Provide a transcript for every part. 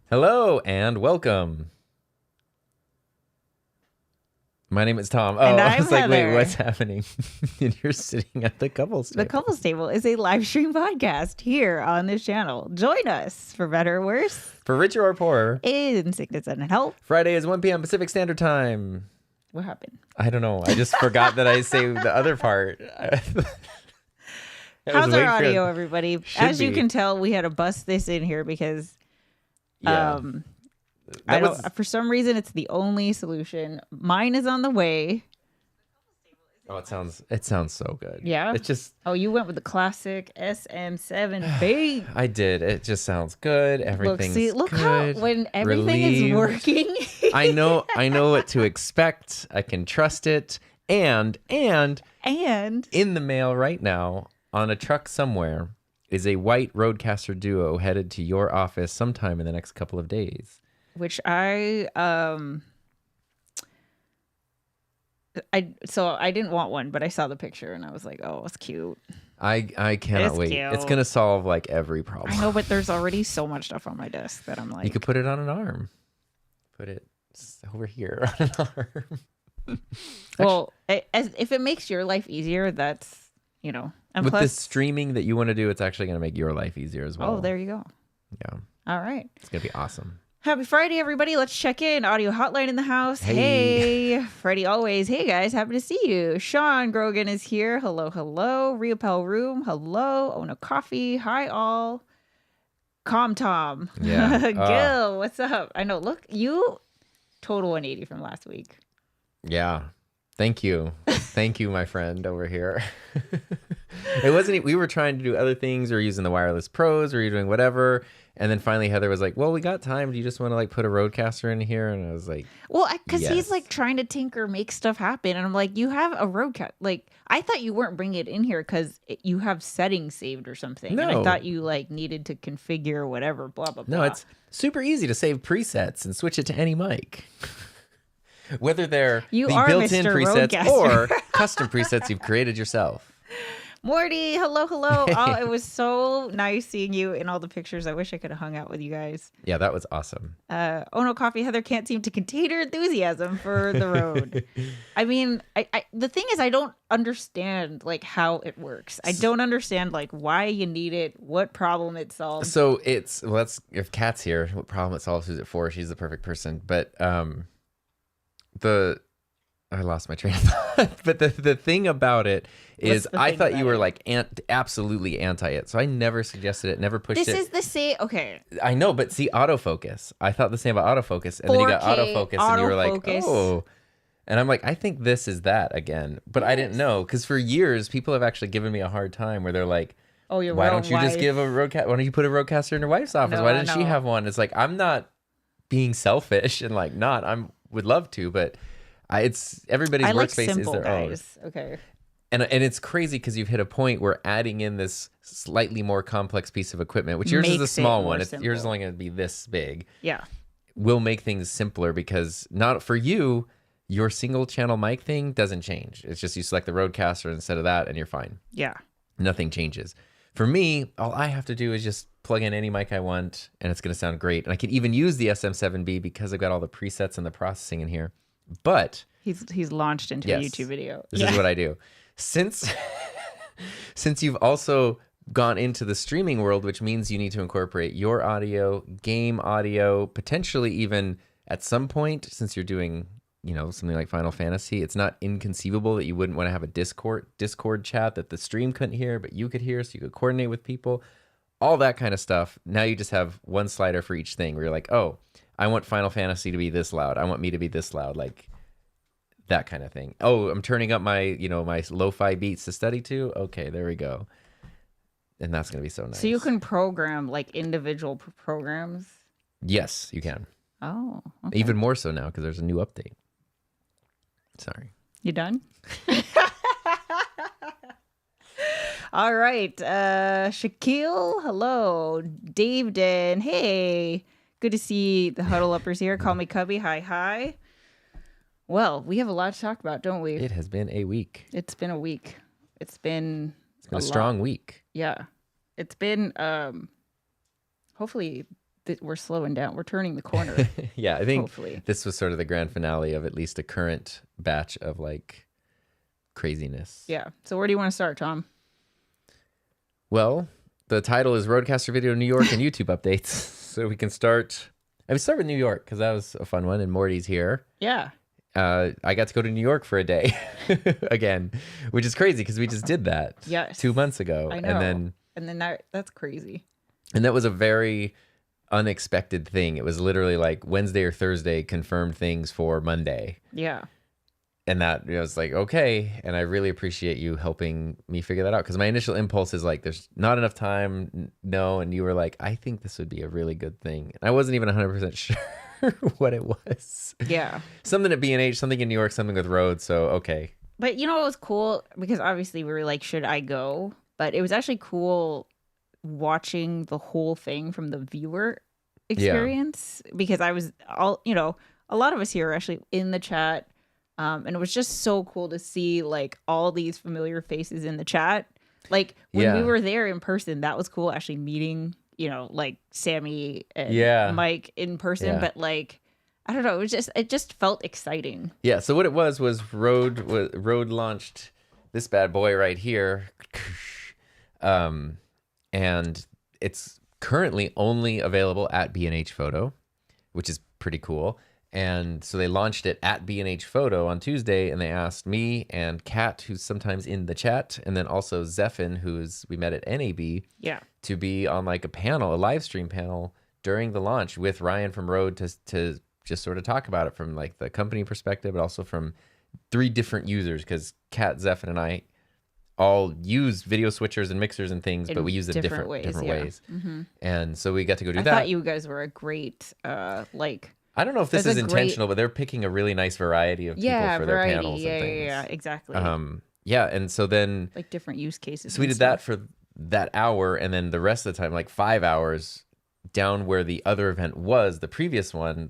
Hello and welcome. My name is Tom. Oh, And I was like, Heather. wait, what's happening? And you're sitting at the couples table. The Couples Table is a live stream podcast here on this channel. Join us for better or worse, For richer or poorer, in sickness and in health. Friday is 1 p.m. Pacific Standard Time. What happened? I don't know. I just forgot that I saved the other part. I was How's our waiting for audio, it. everybody? Should As you be. can tell, we had to bust this in here because Yeah. I That don't. was- For some reason, it's the only solution. Mine is on the way. Oh, it sounds so good. Yeah? It's just, Oh, you went with the classic SM7B. I did. It just sounds good. Everything's Look good. how when everything is relieved. working. I know what to expect. I can trust it. And and in the mail right now on a truck somewhere is a white Roadcaster duo headed to your office sometime in the next couple of days. which I didn't want one, but I saw the picture and I was like, oh, it's cute. I cannot It's wait. cute. It's gonna solve like every problem. I know, but there's already so much stuff on my desk that I'm like, You could put it on an arm. Put it over here on an arm. well, if it makes your life easier, that's, you know, and With plus, this streaming that you want to do, it's actually gonna make your life easier as well. oh, there you go. Yeah, All right. it's gonna be awesome. Happy Friday, everybody. Let's check in. Audio hotline in the house. Hey. Hey, Freddie always. Hey, guys. Happy to see you. Sean Grogan is here. Hello, hello. Riopel Room. Hello. Ona Coffee. Hi, all. Calm Tom. Yeah. Gil, what's up? I know. Look, you total 180 from last week. Yeah. Thank you. Thank you, my friend over here. It wasn't, we were trying to do other things. We were using the wireless pros, we were doing whatever. And then finally Heather was like, well, we got time. Do you just want to like put a Roadcaster in here? And I was like, Well, because Yes. he's like trying to tinker, make stuff happen. And I'm like, you have a Roadcaster. Like, I thought you weren't bringing it in here because you have settings saved or something. And I No. thought you like needed to configure whatever, blah, blah, blah. no, it's super easy to save presets and switch it to any mic. Whether they're You the are built-in Mr. presets Roadcaster. or custom presets you've created yourself. Morty, hello, hello. Oh, it was so nice seeing you in all the pictures. I wish I could have hung out with you guys. Yeah, that was awesome. Ono Coffee, Heather can't seem to contain her enthusiasm for the road. I mean, I the thing is, I don't understand like how it works. I don't understand like why you need it, what problem it solves. So it's, well, that's, if Kat's here, what problem it solves, who's it for? She's the perfect person. But I lost my train of thought. But the thing about it is, I thought you were like absolutely anti it. So I never suggested it, never pushed it. This is the same. Okay. I know, but see, autofocus. I thought the same about autofocus. And then you got 4K autofocus and you were like, autofocus. oh. And I'm like, I think this is that again. But I didn't know. Because for years, people have actually given me a hard time where they're like, oh, your why don't you just wife. give a Rodecaster? Why don't you put a Rodecaster in your wife's office? No, Why I didn't she know. have one? It's like, I'm not being selfish and like not. Would love to, but it's everybody's I like workspace simple, is their guys. own. Okay. And it's crazy because you've hit a point where adding in this slightly more complex piece of equipment, which yours is a Makes it small more one. Yours is simple. only going to be this big. Yeah. Will make things simpler because not for you, your single channel mic thing doesn't change. It's just you select the Rodecaster instead of that and you're fine. Yeah. Nothing changes. For me, all I have to do is just plug in any mic I want and it's going to sound great. And I can even use the SM7B because I've got all the presets and the processing in here. But he's launched into a YouTube video. This is what I do. Since you've also gone into the streaming world, which means you need to incorporate your audio, game audio, potentially even at some point, since you're doing, something like Final Fantasy, it's not inconceivable that you wouldn't want to have a Discord chat that the stream couldn't hear, but you could hear, so you could coordinate with people, all that kind of stuff. Now you just have one slider for each thing where you're like, oh, I want Final Fantasy to be this loud. I want me to be this loud. Like that kind of thing. Oh, I'm turning up my, my lo-fi beats to study to. Okay, there we go. And that's going to be so nice. So you can program like individual programs? Yes, you can. Oh, okay. Even more so now because there's a new update. Sorry. You done? All right. Shaquille, hello. Dave Den, hey. Good to see the Huddle Uppers here. Call me Cubby. Hi, hi. Well, we have a lot to talk about, don't we? It has been a week. It's been a week. It's been a strong week. Yeah. It's been, hopefully we're slowing down. We're turning the corner. Yeah, I think hopefully. This was sort of the grand finale of at least a current batch of like craziness. Yeah. So where do you want to start, Tom? Well, the title is Roadcaster Video New York and YouTube updates. So we can start. I would start with New York because that was a fun one, and Morty's here. Yeah. I got to go to New York for a day again, which is crazy because we just did that 2 months ago. I know. And then that's crazy. And that was a very unexpected thing. It was literally like Wednesday or Thursday confirmed things for Monday. Yeah. And that was like, okay. And I really appreciate you helping me figure that out. Because my initial impulse is like, there's not enough time. No. And you were like, I think this would be a really good thing. And I wasn't even 100% sure what it was. Yeah. Something at B&H, something in New York, something with Rode. So, okay. But it was cool? Because obviously we were like, should I go? But it was actually cool watching the whole thing from the viewer experience. Yeah. Because I was a lot of us here are actually in the chat. And it was just so cool to see like all these familiar faces in the chat. Like when we were there in person, that was cool actually meeting, like Sammy and Mike in person. Yeah. But like, I don't know, it just felt exciting. Yeah. So what it was Rode launched this bad boy right here. And it's currently only available at B&H Photo, which is pretty cool. And so they launched it at B&H Photo on Tuesday, and they asked me and Kat, who's sometimes in the chat, and then also Zephin, we met at NAB, to be on like a live stream panel during the launch with Ryan from Rode to just sort of talk about it from like the company perspective, but also from 3 different users, because Kat, Zephin, and I all use video switchers and mixers and things, but we use them different ways. Mm-hmm. And so we got to go do that. I thought you guys were a great I don't know if this is intentional, but they're picking a really nice variety of people for their panels and things. Yeah, exactly. And so then like different use cases. So we did that for that hour, and then the rest of the time, like 5 hours down where the other event was, the previous one,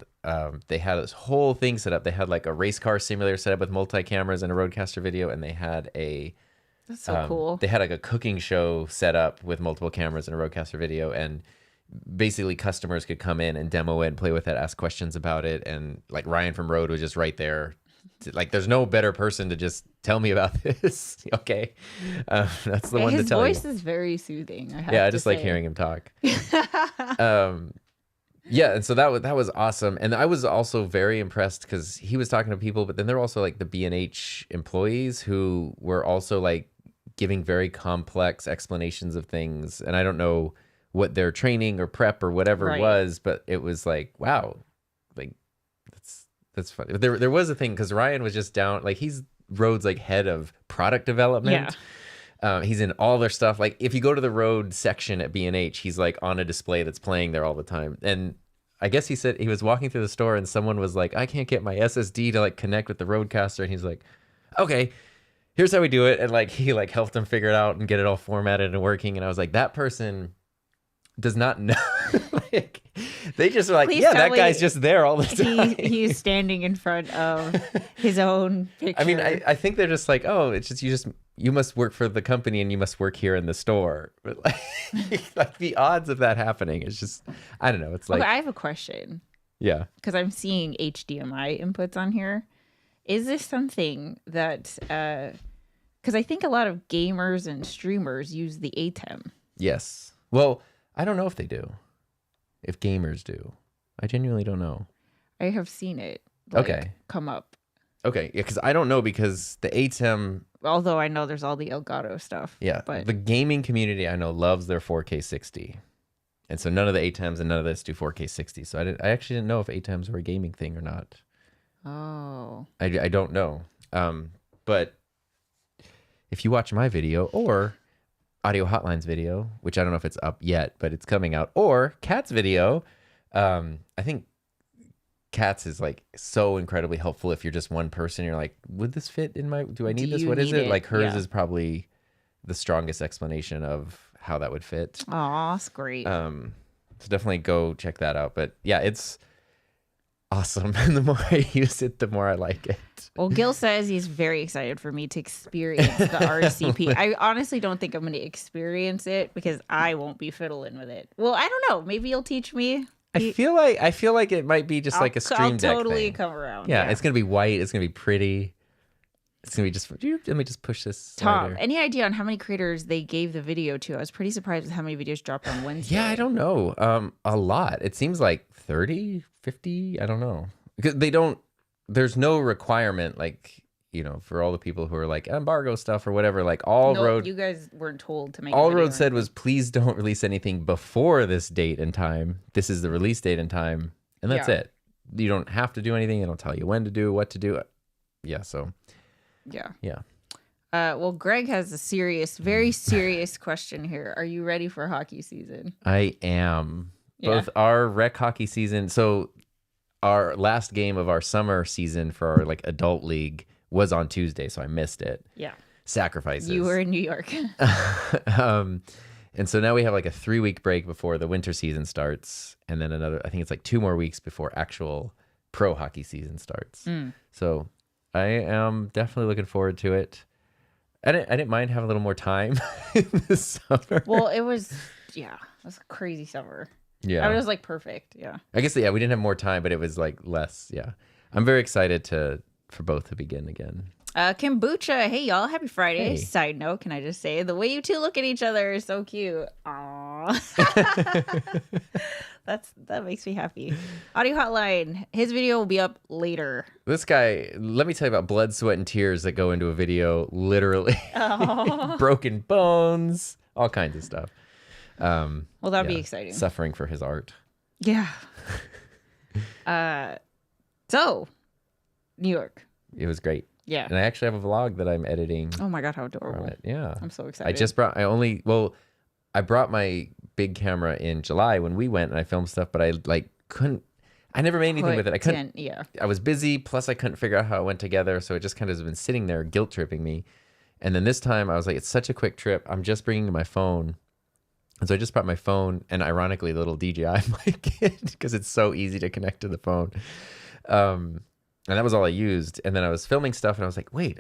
they had this whole thing set up. They had like a race car simulator set up with multi-cameras and a Rodecaster video, and they had that's so cool. They had like a cooking show set up with multiple cameras and a Rodecaster video, and basically customers could come in and demo it and play with it, ask questions about it. And like Ryan from Rode was just right there. Like there's no better person to just tell me about this. Okay. That's the one to tell you. His voice is very soothing. I just like hearing him talk. Yeah, and so that was awesome, and I was also very impressed because he was talking to people, but then there were also like the B&H employees who were also like giving very complex explanations of things, and I don't know what their training or prep or whatever Right. was, but it was like, wow, like that's funny. But there was a thing because Ryan was just down, like he's Rode's like head of product development. He's in all their stuff. Like if you go to the Rode section at B&H, he's like on a display that's playing there all the time. And I guess he said he was walking through the store and someone was like, I can't get my SSD to like connect with the Rodecaster. And he's like, okay, here's how we do it. And like he like helped him figure it out and get it all formatted and working. And I was like, that person does not know. Like, they just are like, Please yeah, tell that me guy's just there all the time. He's standing in front of his own picture. I mean, I think they're just like, oh, it's just you must work for the company and you must work here in the store. But like the odds of that happening is just, I don't know. It's like, okay, I have a question yeah, because I'm seeing HDMI inputs on here. Is this something that, because I think a lot of gamers and streamers use the ATEM. yes. Well, I don't know if they do. If gamers do, I genuinely don't know. I have seen it. Okay. Come up. Okay, yeah, because I don't know because the ATEM, Although I know there's all the Elgato stuff. yeah, But the gaming community I know loves their 4K 60. And so none of the ATEMs and none of this do 4K 60. So I actually didn't know if ATEMs were a gaming thing or not. oh, I don't know. But if you watch my video or Audio Hotline's video, which I don't know if it's up yet, but it's coming out, or Kat's video, I think Kat's is like so incredibly helpful if you're just one person. You're like, would this fit in my, do I need this? you What is need it? it? Like hers Yeah. is probably the strongest explanation of how that would fit. aw, that's great. So definitely go check that out. But yeah, it's awesome. And the more I use it, the more I like it. Well, Gil says he's very excited for me to experience the RCP. I honestly don't think I'm going to experience it because I won't be fiddling with it. Well, I don't know. Maybe you'll teach me. I feel like it might be just like a Stream I'll Deck totally thing. come around. Yeah, it's gonna be white. It's gonna be pretty. It's gonna be just. Let me just push this. Tom, slider. any idea on how many creators they gave the video to? I was pretty surprised with how many videos dropped on Wednesday. Yeah, I don't know. A lot. It seems like 30, 50. I don't know because they don't. There's no requirement like for all the people who are like embargo stuff or whatever. Like all No, Road. you guys weren't told to make. All a video Road said was, please don't release anything before this date and time. This is the release date and time, and that's Yeah. it. You don't have to do anything. It'll tell you when to do, what to do. Yeah. So. Yeah. Yeah. Well, Greg has a serious, very serious question here. Are you ready for hockey season? I am. Yeah. Both our rec hockey season. So our last game of our summer season for our like adult league was on Tuesday, so I missed it. Yeah. Sacrifices. You were in New York. And so now we have like a 3-week break before the winter season starts, and then another. I think it's like 2 more weeks before actual pro hockey season starts. So I am definitely looking forward to it. I didn't mind having a little more time in the summer. Well, it was a crazy summer. Yeah. I was like perfect. Yeah. I guess, yeah, we didn't have more time, but it was like less. Yeah. I'm very excited for both to begin again. Kombucha. Hey, y'all. Happy Friday. Hey. Side note, can I just say the way you two look at each other is so cute. Aww. That makes me happy. Audio Hotline. His video will be up later. This guy, let me tell you about blood, sweat, and tears that go into a video, literally. Broken bones, all kinds of stuff. Well, that'd be exciting. Suffering for his art. Yeah. So, New York. It was great. Yeah. And I actually have a vlog that I'm editing Oh my God, how from adorable. it. Yeah. I'm so excited. I brought my big camera in July when we went and I filmed stuff, but I never made anything with it. I couldn't. Yeah. I was busy, plus I couldn't figure out how it went together, so it just kind of has been sitting there guilt tripping me. And then this time I was like, it's such a quick trip. I'm just bringing my phone. And so I just brought my phone and ironically the little DJI mic because it's so easy to connect to the phone. And that was all I used. And then I was filming stuff and I was like, wait,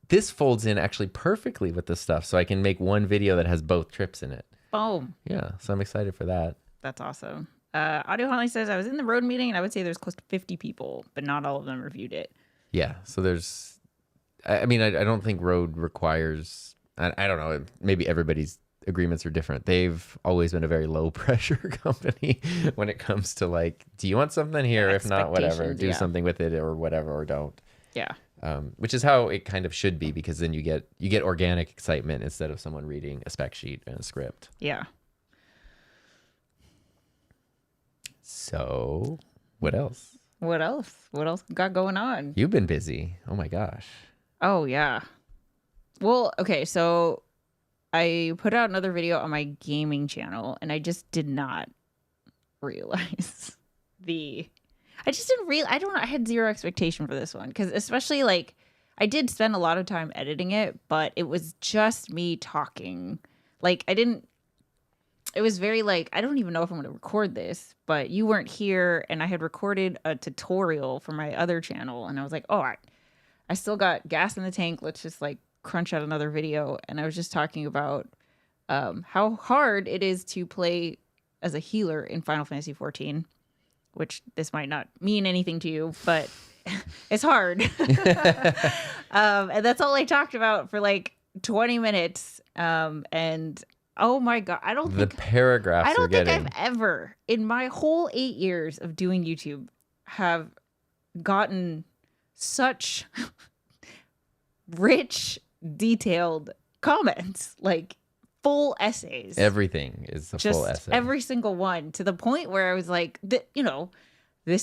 this folds in actually perfectly with this stuff. So I can make one video that has both trips in it. Boom. Yeah. So I'm excited for that. That's awesome. Audio Hotline says, I was in the road meeting and I would say there's close to 50 people, but not all of them reviewed it. Yeah. So I don't think Road requires, I don't know, maybe everybody's agreements are different. They've always been a very low pressure company when it comes to like, do you want something here? If not, whatever, do something with it or whatever, or don't. Yeah. Which is how it kind of should be, because then you get organic excitement instead of someone reading a spec sheet and a script. Yeah. So what else? What else got going on? You've been busy. Oh my gosh. Oh yeah. Well, okay, so I put out another video on my gaming channel, and I just did not realize I just didn't I don't know, I had zero expectation for this one, because especially like I did spend a lot of time editing it, but it was just me talking. Like it was very like, I don't even know if I'm going to record this, but you weren't here, and I had recorded a tutorial for my other channel, and I was like, oh, I still got gas in the tank. Let's just like crunch out another video. And I was just talking about how hard it is to play as a healer in Final Fantasy 14, which this might not mean anything to you, but it's hard. And that's all I talked about for like 20 minutes. And oh my God, I don't think I've ever in my whole 8 years of doing YouTube have gotten such rich, detailed comments, like full essays. Everything is a full essay. Every single one, to the point where I was like, this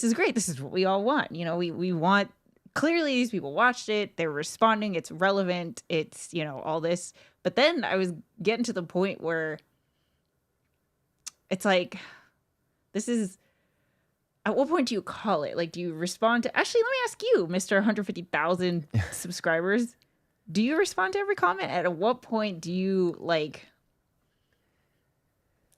is great. This is what we all want. We want, clearly these people watched it. They're responding. It's relevant. It's, all this. But then I was getting to the point where it's like, this is, at what point do you call it? Like, do you respond to, actually, let me ask you, Mr. 150,000 subscribers, do you respond to every comment? At what point do you like,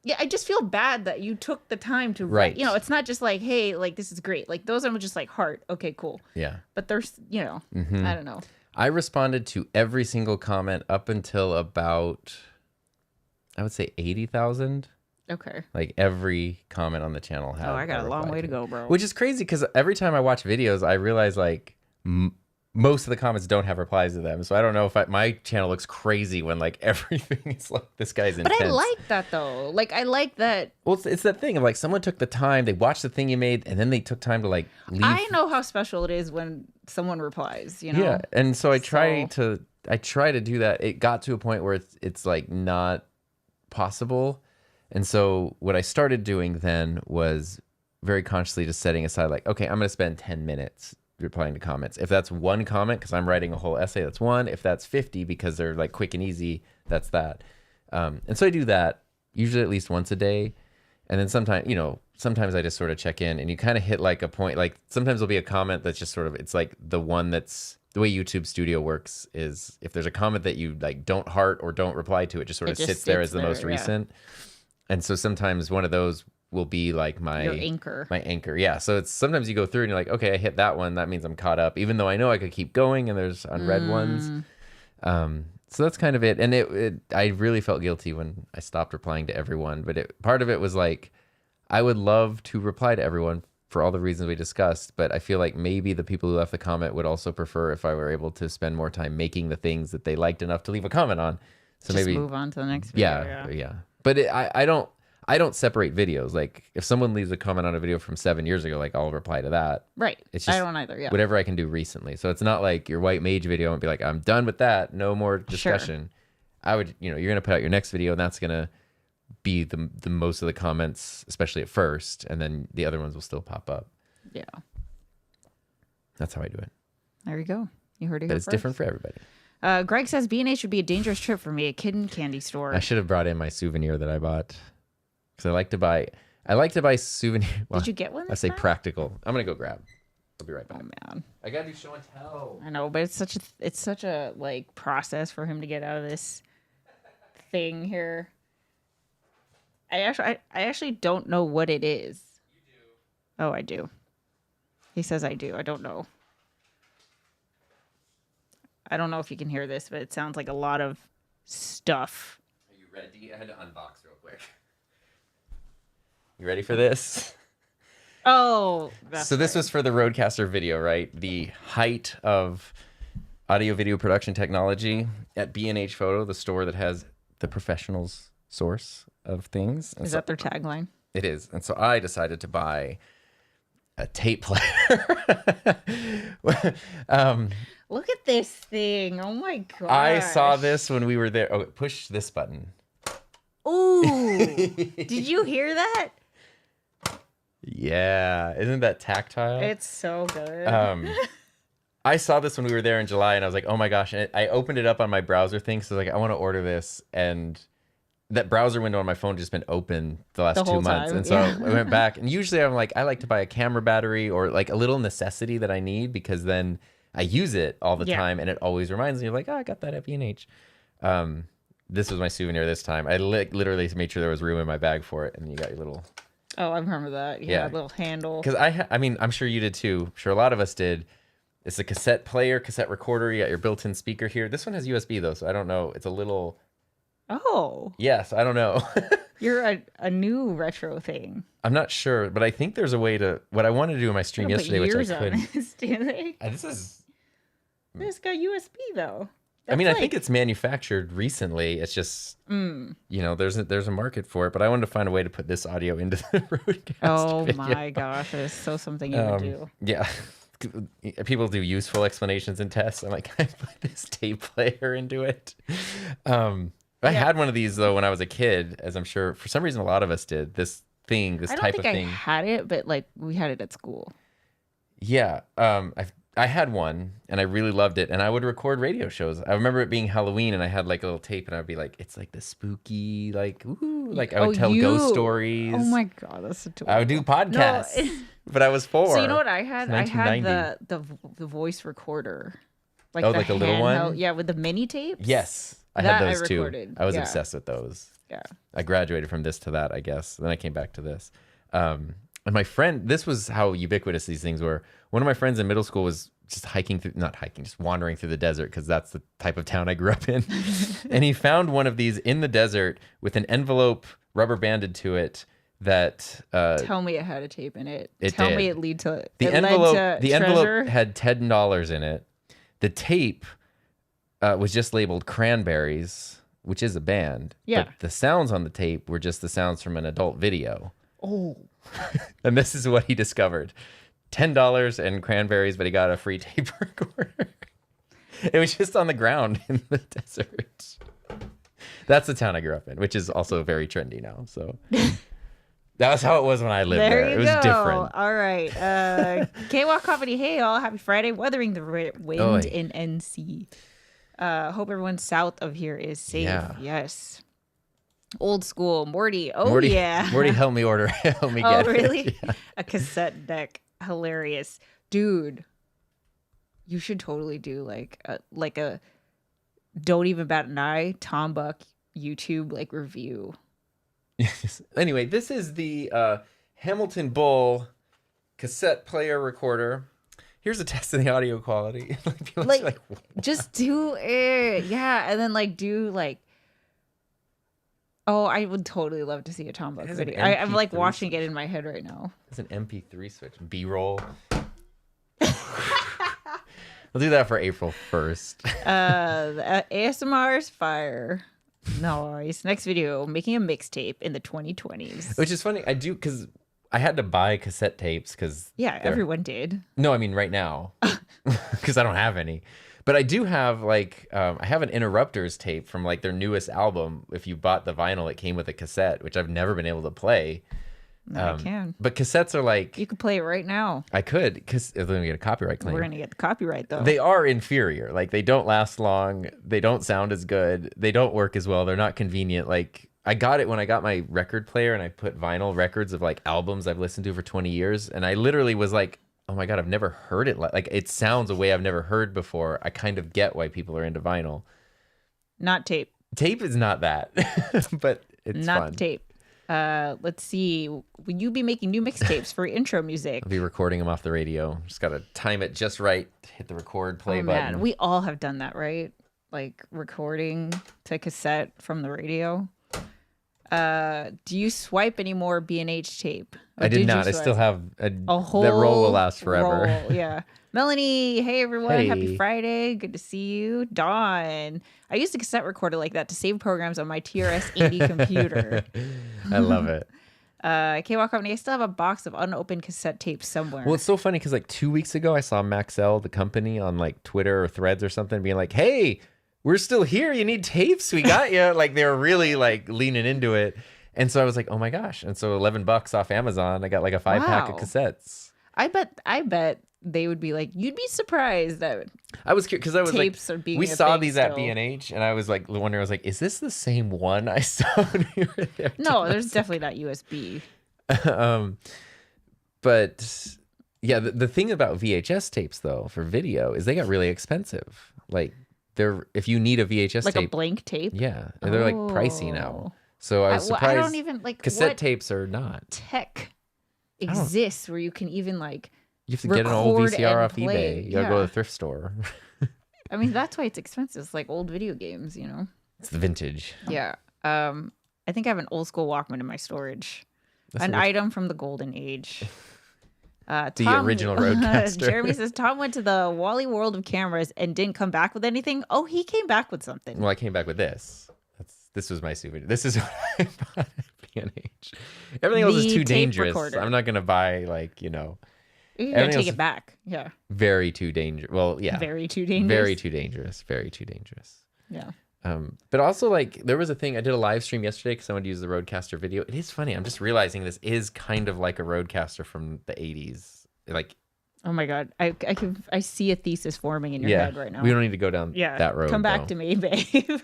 yeah, I just feel bad that you took the time to write. It's not just like, hey, like, this is great. Like, those are just like heart. Okay, cool. Yeah. But there's, Mm-hmm. I don't know. I responded to every single comment up until about, I would say 80,000. Okay. Like every comment on the channel had. Oh, I got a long way to go, bro. Which is crazy, because every time I watch videos, I realize like most of the comments don't have replies to them. So I don't know if my channel looks crazy when like everything is like, this guy's intense. But I like that though. Like, I like that. Well, it's that thing of like, someone took the time, they watched the thing you made, and then they took time to like leave. I know how special it is when someone replies, Yeah. And so I try to do that. It got to a point where it's like not possible. And so what I started doing then was very consciously just setting aside like, okay, I'm going to spend 10 minutes replying to comments. If that's one comment, because I'm writing a whole essay, that's one. If that's 50 because they're like quick and easy, that's that. And so I do that usually at least once a day. And then sometimes I just sort of check in, and you kind of hit like a point, like sometimes there'll be a comment that's just sort of, it's like the one that's, the way YouTube Studio works is if there's a comment that you like don't heart or don't reply to, it just sort of sits there as the most recent. And so sometimes one of those will be like your anchor. My anchor. Yeah. So it's sometimes you go through and you're like, okay, I hit that one. That means I'm caught up, even though I know I could keep going and there's unread ones. So that's kind of it. And I really felt guilty when I stopped replying to everyone. But part of it was like, I would love to reply to everyone for all the reasons we discussed. But I feel like maybe the people who left the comment would also prefer if I were able to spend more time making the things that they liked enough to leave a comment on. So just maybe move on to the next video. Yeah. But I don't separate videos. Like if someone leaves a comment on a video from 7 years ago, like I'll reply to that. Right. It's just I don't either. Yeah. Whatever I can do recently. So it's not like your white mage video and be like, I'm done with that. No more discussion. Sure. I would, you're going to put out your next video, and that's going to be the most of the comments, especially at first. And then the other ones will still pop up. Yeah. That's how I do it. There you go. You heard it. But it's different for everybody. Greg says B&H would be a dangerous trip for me. A kid candy store. I should have brought in my souvenir that I bought. Because I like to buy souvenir. Well, did you get one? I say practical. I'm gonna go grab. I'll be right back. Oh man, I gotta do show and tell. I know, but it's such a like process for him to get out of this thing here. I actually don't know what it is. You do. Oh, I do. He says I do. I don't know. I don't know if you can hear this, but it sounds like a lot of stuff. Are you ready? I had to unbox real quick. You ready for this? Oh. So this was for the Rodecaster video, right? The height of audio video production technology at B&H Photo, the store that has the professionals source of things. And Is that their tagline? It is. And so I decided to buy a tape player. Look at this thing. Oh my god. I saw this when we were there. Oh, push this button. Ooh. Did you hear that? Yeah. Isn't that tactile? It's so good. I saw this when we were there in July, and I was like, oh my gosh. And I opened it up on my browser thing. So I was like, I want to order this. And that browser window on my phone just been open the last 2 months. Time, and so I went back. And usually I'm like, I like to buy a camera battery or like a little necessity that I need, because then I use it all the time. And it always reminds me of like, oh, I got that at B&H. This was my souvenir this time. I literally made sure there was room in my bag for it. And you got your little... Oh, I remember that. Yeah, little handle. Because I mean, I'm sure you did too. I'm sure a lot of us did. It's a cassette player, cassette recorder. You got your built-in speaker here. This one has USB though, so I don't know. It's a little... Oh. Yes, I don't know. You're a new retro thing. I'm not sure, but I think there's a way to... What I wanted to do in my stream yesterday, which I couldn't... This is... It's got USB though. I mean, I think it's manufactured recently. It's just, you know, there's a market for it. But I wanted to find a way to put this audio into the Roadcaster. Oh video. my gosh, it's so something you would do. Yeah, people do useful explanations and tests. I'm like, I put this tape player into it. I had one of these though when I was a kid, as I'm sure for some reason a lot of us did. This thing, this type of thing. I don't think I had it, but like we had it at school. Yeah, I had one and I really loved it, and I would record radio shows. I remember it being Halloween and I had like a little tape and I'd be like, it's like the spooky, like, ooh, like I would tell ghost stories. Oh my God, that's adorable. I would do podcasts, but I was 4. So you know what I had? I had the voice recorder. Like like a little one? Yeah, with the mini tapes. Yes, I had those too. I was yeah. obsessed with those. Yeah. I graduated from this to that, I guess. Then I came back to this. And my friend, this was how ubiquitous these things were. One of my friends in middle school was just just wandering through the desert, because that's the type of town I grew up in. And he found one of these in the desert with an envelope rubber banded to it that... Tell me it had a tape in it. Tell me it led to the envelope had $10 in it. The tape was just labeled Cranberries, which is a band. Yeah. But the sounds on the tape were just the sounds from an adult video. Oh. And this is what he discovered. $10 and Cranberries, but he got a free tape recorder. It was just on the ground in the desert. That's the town I grew up in, which is also very trendy now. So that was how it was when I lived there. It was different. All right. K-Walk Comedy. Hey, all. Happy Friday. Weathering the wind in NC. Hope everyone south of here is safe. Yeah. Yes. Old school. Morty. Oh, yeah. Morty helped me help me get really? it. Yeah. A cassette deck. Hilarious. Dude, you should totally do like a don't even bat an eye Tom Buck YouTube like review. Anyway, this is the Hamilton Bull cassette player recorder. Here's a test of the audio quality. like just do it. Yeah, and then like do like... Oh, I would totally love to see a Tom Buck video. I'm like watching it in my head right now. It's an MP3 switch. B-roll. We'll do that for April 1st. The ASMR is fire. Nice. Next video, making a mixtape in the 2020s. Which is funny. I do, because I had to buy cassette tapes because... Yeah, everyone did. No, I mean right now. Because I don't have any. But I do have like, I have an Interrupters tape from like their newest album. If you bought the vinyl, it came with a cassette, which I've never been able to play. I can. But cassettes are like... You could play it right now. I could, because then we get a copyright claim. We're going to get the copyright though. They are inferior. Like they don't last long. They don't sound as good. They don't work as well. They're not convenient. Like I got it when I got my record player and I put vinyl records of like albums I've listened to for 20 years. And I literally was like, oh my God, I've never heard it. Like it sounds a way I've never heard before. I kind of get why people are into vinyl. Not tape. Tape is not that, but it's not fun. Tape. Let's see. Will you be making new mixtapes for intro music? I'll be recording them off the radio. Just got to time it just right. Hit the record play button. Man, we all have done that, right? Like recording to cassette from the radio. Do you swipe any more B&H tape? Or I did you not. I swipe? still have A whole that roll will last forever. roll, yeah. Melanie, hey everyone, happy Hey. Friday. Good to see you. Dawn. I used a cassette recorder like that to save programs on my TRS-80 computer. I love it. K-Walk Company, I still have a box of unopened cassette tapes somewhere. Well, it's so funny because like 2 weeks ago, I saw Maxell, the company, on like Twitter or Threads or something, being like, "Hey, we're still here. You need tapes? We got you." Like they were really like leaning into it, and so I was like, "Oh my gosh!" And so $11 off Amazon, I got like a 5-pack of Wow. cassettes. I bet they would be like, you'd be surprised that I was curious because I was tapes like, are being we a saw thing these at still. B&H, and I was like wondering, I was like, "Is this the same one I saw when we were there?" No, there's definitely not USB. But yeah, the thing about VHS tapes though for video is they got really expensive. Like they're if you need a VHS Like a tape, blank tape. yeah, and they're like pricey now. Oh. So I was surprised. I don't even like cassette what tapes are not. tech don't- exists where you can even like. You have to get an old record VCR and off play. eBay. You gotta go to Yeah. the thrift store. I mean, that's why it's expensive. It's like old video games, you know. It's the vintage. Yeah. I think I have an old school Walkman in my storage. That's An a rich- item from the golden age. The original Roadcaster. Jeremy says Tom went to the Wally World of Cameras and didn't come back with anything. Oh, he came back with something. Well, I came back with this. This was my souvenir. This is what I bought at B&H. Everything else is The too tape dangerous. recorder. I'm not gonna buy like You gotta everything take else it is- back. Yeah. very too dangerous. Well, yeah, Very too dangerous. very too dangerous. Very too dangerous. Yeah. But also like there was a thing I did a live stream yesterday because I wanted to use the Roadcaster video. It is funny. I'm just realizing this is kind of like a Roadcaster from the 80s. Like Oh my god. I see a thesis forming in your yeah, head right now. we don't need to go down Yeah. that road. Come back though. to me, babe.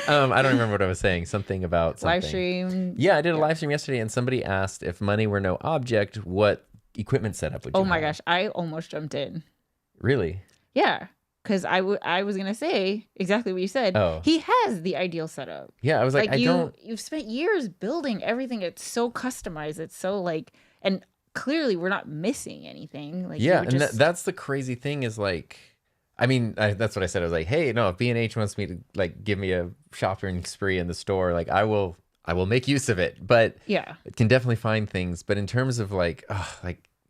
I don't remember what I was saying. Something about something. Live stream. Yeah, I did a live stream yesterday, and somebody asked if money were no object, what equipment setup would you Oh my have? gosh. I almost jumped in. Really? Yeah. Because I was going to say exactly what you said. Oh. He has the ideal setup. Yeah, I was like, I don't. You've spent years building everything. It's so customized. It's so like, and clearly we're not missing anything. Like Yeah, you're and just, that's the crazy thing is like, I mean, that's what I said. I was like, hey, no, if B&H wants me to like give me a shopping spree in the store, like I will make use of it. But yeah. it can definitely find things. But in terms of like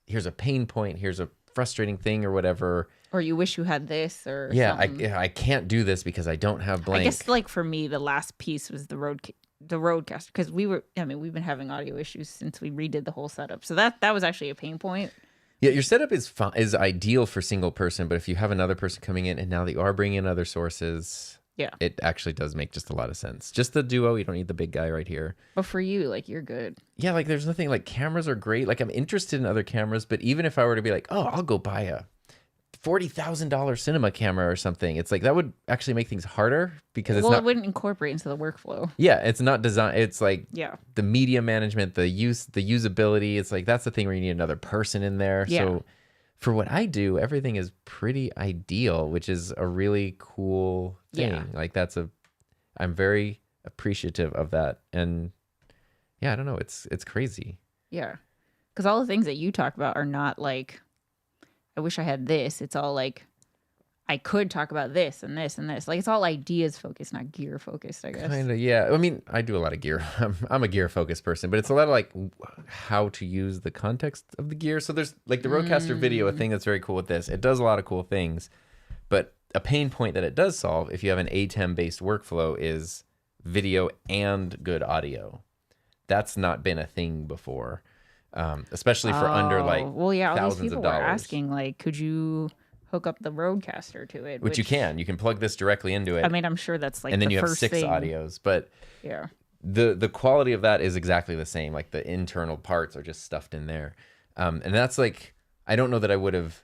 here's a pain point, here's a frustrating thing or whatever. Or you wish you had this or Yeah, something. I can't do this because I don't have blank. I guess like for me, the last piece was the Roadcaster because we've been having audio issues since we redid the whole setup. So that was actually a pain point. Yeah, your setup is ideal for single person, but if you have another person coming in and now that you are bringing in other sources, Yeah. it actually does make just a lot of sense. Just the duo, you don't need the big guy right here. But for you, like you're good. Yeah, like there's nothing like cameras are great. Like I'm interested in other cameras, but even if I were to be like, oh, I'll go buy a $40,000 cinema camera or something, it's like that would actually make things harder because it's Well, not. it wouldn't incorporate into the workflow. Yeah, it's not design. It's like Yeah. the media management, the usability. It's like that's the thing where you need another person in there. Yeah. So for what I do, everything is pretty ideal, which is a really cool thing. Yeah. Like I'm very appreciative of that. And yeah, I don't know. It's crazy. Yeah. Because all the things that you talk about are not like, I wish I had this. It's all like, I could talk about this and this and this. Like it's all ideas focused, not gear focused, I guess. Kind of, yeah. I mean, I do a lot of gear. I'm a gear focused person, but it's a lot of like how to use the context of the gear. So there's like the Roadcaster video, a thing that's very cool with this. It does a lot of cool things, but a pain point that it does solve if you have an ATEM based workflow is video and good audio. That's not been a thing before, especially for under like well, yeah, all these thousands people of were dollars. asking, like, could you hook up the Roadcaster to it? Which you can. You can plug this directly into it. I mean, I'm sure that's like and then the you have first 6 thing. audios, but Yeah. the quality of that is exactly the same. Like the internal parts are just stuffed in there. And that's like, I don't know that I would have,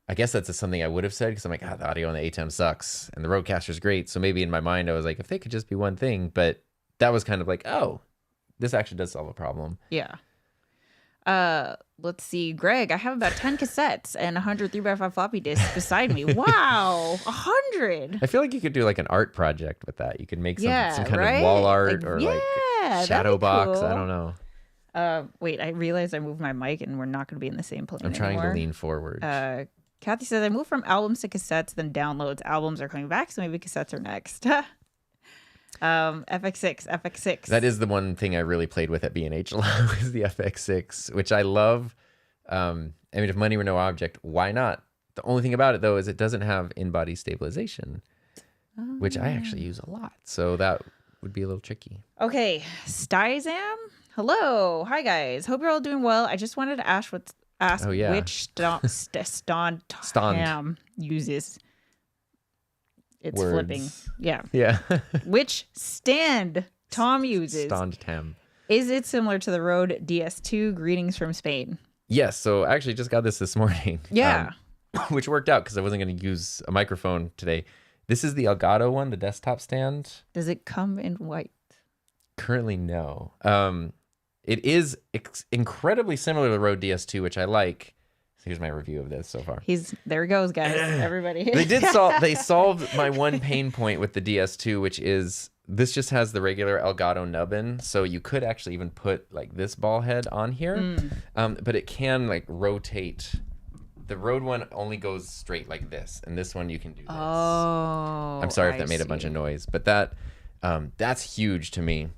I guess that's something I would have said because I'm like, the audio on the ATEM sucks and the Roadcaster's great. So maybe in my mind, I was like, if they could just be one thing, but that was kind of like, oh, this actually does solve a problem. Yeah. Let's see, Greg, I have about 10 cassettes and 100 3x5 floppy disks beside me. Wow. 100. I feel like you could do like an art project with that. You could make some kind right? of wall art Like, or yeah, like that'd shadow be box. cool. I don't know. Wait, I realized I moved my mic and we're not going to be in the same plane I'm trying anymore. to lean forward. Kathy says, I moved from albums to cassettes, then downloads. Albums are coming back, so maybe cassettes are next. FX6. That is the one thing I really played with at B&H a lot was the FX6, which I love. I mean, if money were no object, why not? The only thing about it, though, is it doesn't have in-body stabilization, which I actually use a lot. So that would be a little tricky. Okay, Styzam. Hello. Hi, guys. Hope you're all doing well. I just wanted to ask which stand Tam uses. It's Words. flipping. Yeah. Yeah. Which stand Tom uses. Stand Tam. Is it similar to the Rode DS2? Greetings from Spain. Yes. So I actually just got this morning. Yeah. Which worked out because I wasn't going to use a microphone today. This is the Elgato one, the desktop stand. Does it come in white? Currently, no. It is incredibly similar to the Rode DS2, which I like. So here's my review of this so far. There he goes, guys. Everybody. They solved my one pain point with the DS2, which is this just has the regular Elgato nubbin. So you could actually even put like this ball head on here. But it can like rotate. The Rode one only goes straight like this, and this one you can do this. Oh, I'm sorry if that made a bunch of noise, but that's huge to me.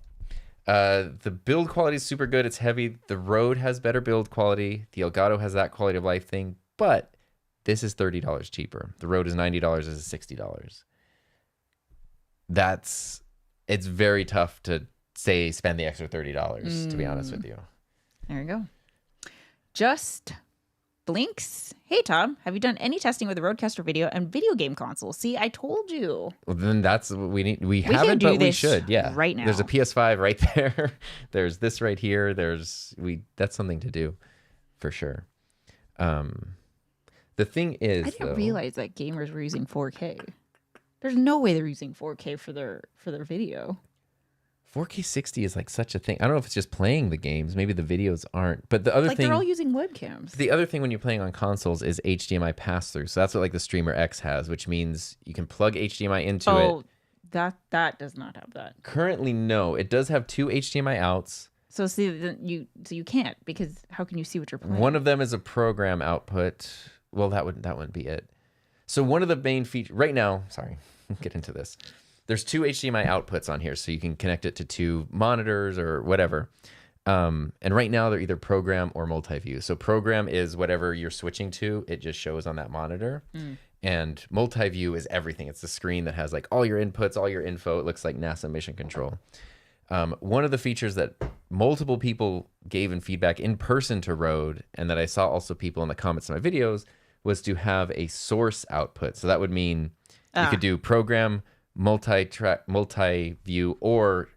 The build quality is super good. It's heavy. The Rode has better build quality. The Elgato has that quality of life thing, but this is $30 cheaper. The Rode is $90. This is $60. It's very tough to say spend the extra $30, to be honest with you. There you go. Just Blinks. Hey, Tom, have you done any testing with the Roadcaster video and video game console? See, I told you. Well, then that's what we need. We haven't, but we should. Yeah. Right now. There's a PS5 right there. There's this right here. That's something to do for sure. The thing is, I didn't realize that gamers were using 4K. There's no way they're using 4K for their video. 4K 60 is like such a thing. I don't know if it's just playing the games. Maybe the videos aren't. But the other thing, they're all using webcams. The other thing when you're playing on consoles is HDMI pass-through. So that's what like the Streamer X has, which means you can plug HDMI into it. Oh, that does not have that. Currently, no. It does have two HDMI outs. So you can't, because how can you see what you're playing? One of them is a program output. Well, that wouldn't be it. So one of the main features right now, sorry, get into this. There's two HDMI outputs on here, so you can connect it to two monitors or whatever. And right now, they're either program or multi-view. So program is whatever you're switching to. It just shows on that monitor. And multi-view is everything. It's the screen that has like all your inputs, all your info. It looks like NASA mission control. One of the features that multiple people gave in feedback in person to Rode, and that I saw also people in the comments of my videos, was to have a source output. So that would mean you could do program, multi-view, or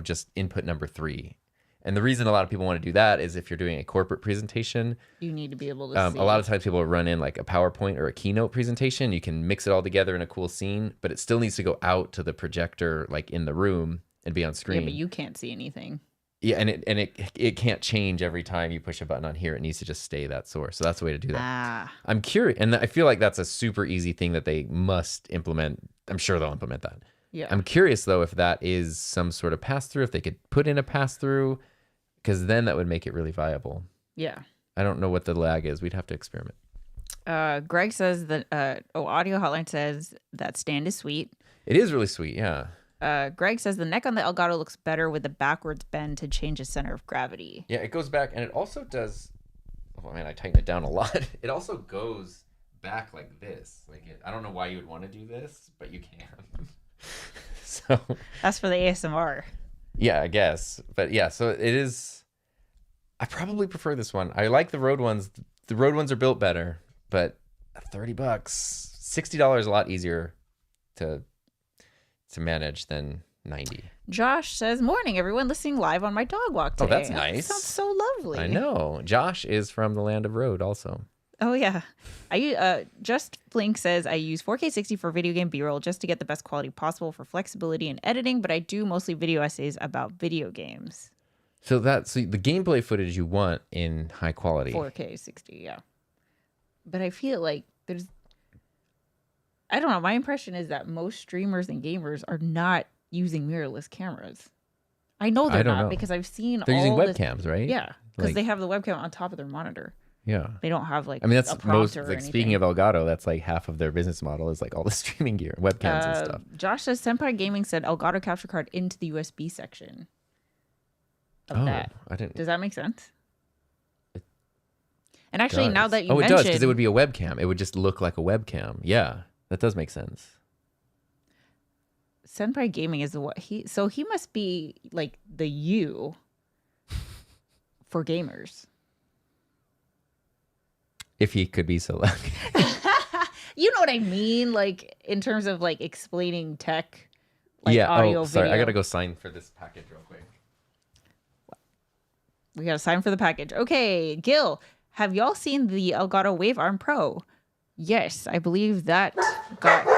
just input number 3. And the reason a lot of people want to do that is if you're doing a corporate presentation, you need to be able to see. A lot of times people run in like a PowerPoint or a keynote presentation. You can mix it all together in a cool scene, but it still needs to go out to the projector like in the room and be on screen. Yeah, but you can't see anything. Yeah, and it can't change every time you push a button on here. It needs to just stay that source. So that's the way to do that. I'm curious, and I feel like that's a super easy thing that they must implement. I'm sure they'll implement that. Yeah. I'm curious though if that is some sort of pass through, if they could put in a pass through, because then that would make it really viable. Yeah. I don't know what the lag is. We'd have to experiment. Greg says that Audio Hotline says that stand is sweet. It is really sweet, yeah. Greg says the neck on the Elgato looks better with the backwards bend to change the center of gravity. Yeah, it goes back, and it also does. Oh man, I tightened it down a lot. It also goes back like this. I don't know why you would want to do this, but you can. So that's for the ASMR. Yeah, I guess. But yeah, so it is. I probably prefer this one. I like the Rode ones. The Rode ones are built better, but $30, $60 a lot easier to manage than 90. Josh says, morning, everyone, listening live on my dog walk today. Oh, that's nice. That sounds so lovely. I know. Josh is from the land of Rode also. Oh, yeah. Just Blink says, I use 4K 60 for video game B-roll just to get the best quality possible for flexibility and editing, but I do mostly video essays about video games. So the gameplay footage you want in high quality. 4K 60, yeah. But I feel like I don't know. My impression is that most streamers and gamers are not using mirrorless cameras. I know they're not because I've seen they're using webcams, right? Yeah, because they have the webcam on top of their monitor. Yeah. They don't have like I mean, that's a most, prompter or like, anything. speaking of Elgato, that's like half of their business model is like all the streaming gear, webcams and stuff. Josh says Senpai Gaming said Elgato capture card into the USB section of that. I didn't. Does that make sense? And actually, does. now that you it mentioned, does, because it would be a webcam. It would just look like a webcam. Yeah, that does make sense. Senpai Gaming is what he. So he must be like the U for gamers. If he could be so lucky. You know what I mean? Like in terms of like explaining tech, like yeah. audio, Sorry, video. I gotta go sign for this package real quick. We gotta sign for the package. Okay, Gil, have y'all seen the Elgato Wave Arm Pro? Yes, I believe that got.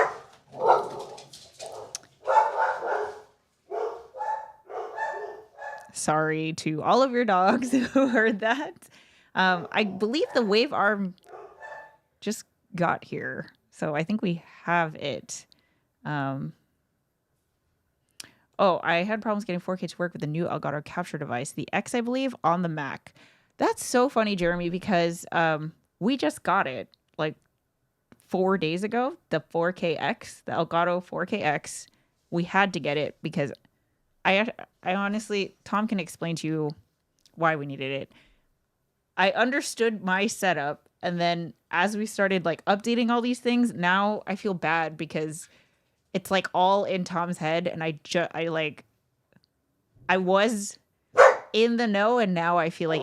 Sorry to all of your dogs who heard that. I believe the Wave Arm just got here, so I think we have it. Oh, I had problems getting 4K to work with the new Elgato capture device, the X, I believe, on the Mac. That's so funny, Jeremy, because we just got it like 4 days ago, the 4KX, the Elgato 4KX. We had to get it because I honestly, Tom can explain to you why we needed it. I understood my setup, and then as we started like updating all these things, now I feel bad because it's like all in Tom's head, and I was in the know, and now I feel like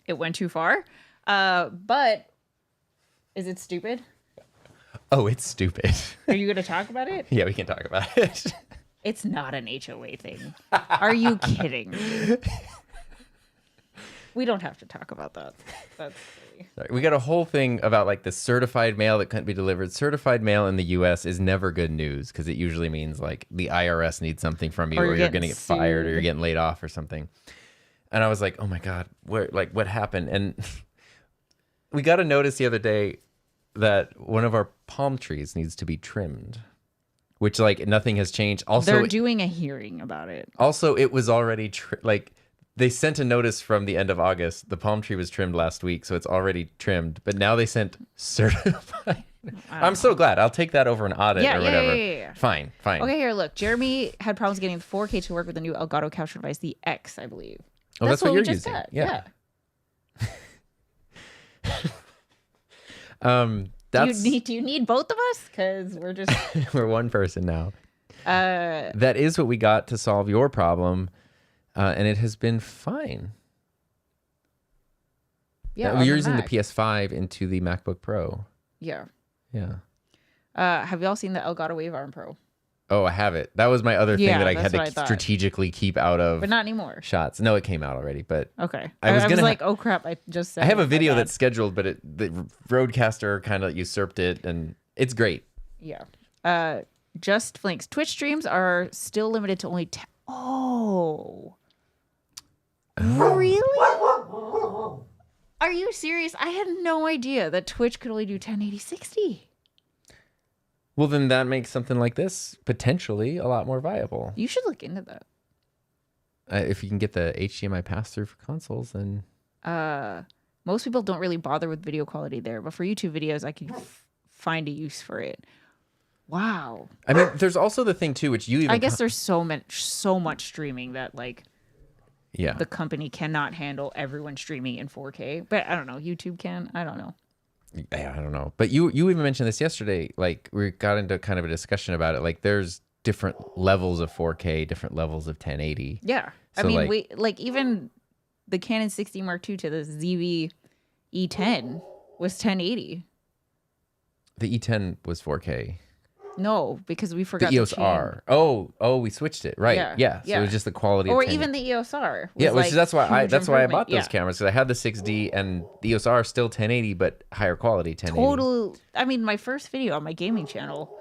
it went too far. But is it stupid? Oh, it's stupid. Are you going to talk about it? Yeah, we can talk about it. It's not an HOA thing. Are you kidding me? We don't have to talk about that. That's silly. Sorry, we got a whole thing about like the certified mail that couldn't be delivered. Certified mail in the U.S. is never good news because it usually means like the IRS needs something from you, or you're going to get fired, or you're getting laid off or something. And I was like, oh my God, what happened? And we got a notice the other day that one of our palm trees needs to be trimmed, which like nothing has changed. Also, they're doing a hearing about it. Also, it was already they sent a notice from the end of August. The palm tree was trimmed last week, so it's already trimmed. But now they sent certified. I'm so glad. I'll take that over an audit or whatever. Yeah. Fine. Okay, here, look. Jeremy had problems getting the 4K to work with the new Elgato capture device, the X, I believe. Oh, that's what we you're just using. got. Yeah. Do you need both of us? Because we're just we're one person now. That is what we got to solve your problem, and it has been fine. Yeah, we're using the PS5 into the MacBook Pro. Yeah. Have y'all seen the Elgato Wave Arm Pro? Oh, I have it. That was my other thing that I had to thought. strategically keep out of. But not anymore. Shots. No, it came out already. But okay. I was like, oh crap! I just said. I have a video that's scheduled, but the Roadcaster kind of usurped it, and it's great. Yeah. Just Flinks. Twitch streams are still limited to only 10. Oh. Really? Are you serious? I had no idea that Twitch could only do 1080 60. Well, then that makes something like this potentially a lot more viable. You should look into that. If you can get the HDMI pass-through for consoles, then... Most people don't really bother with video quality there, but for YouTube videos, I could find a use for it. Wow. I mean, there's also the thing, too, which you even... I guess there's so much streaming that, like... Yeah. The company cannot handle everyone streaming in 4K. But I don't know. YouTube can. I don't know. Yeah, I don't know. But you even mentioned this yesterday. Like, we got into kind of a discussion about it. Like, there's different levels of 4K, different levels of 1080. Yeah. So, I mean, even the Canon 60 Mark II to the ZV E10 was 1080. The E10 was 4K. No, because we forgot the EOS R. Oh, we switched it. Right. Yeah. So it was just the quality or of even the EOS R. Yeah, which that's why I bought those yeah. cameras, because I had the 6D and the EOS R still 1080 but higher quality 1080. Total. I mean, my first video on my gaming channel,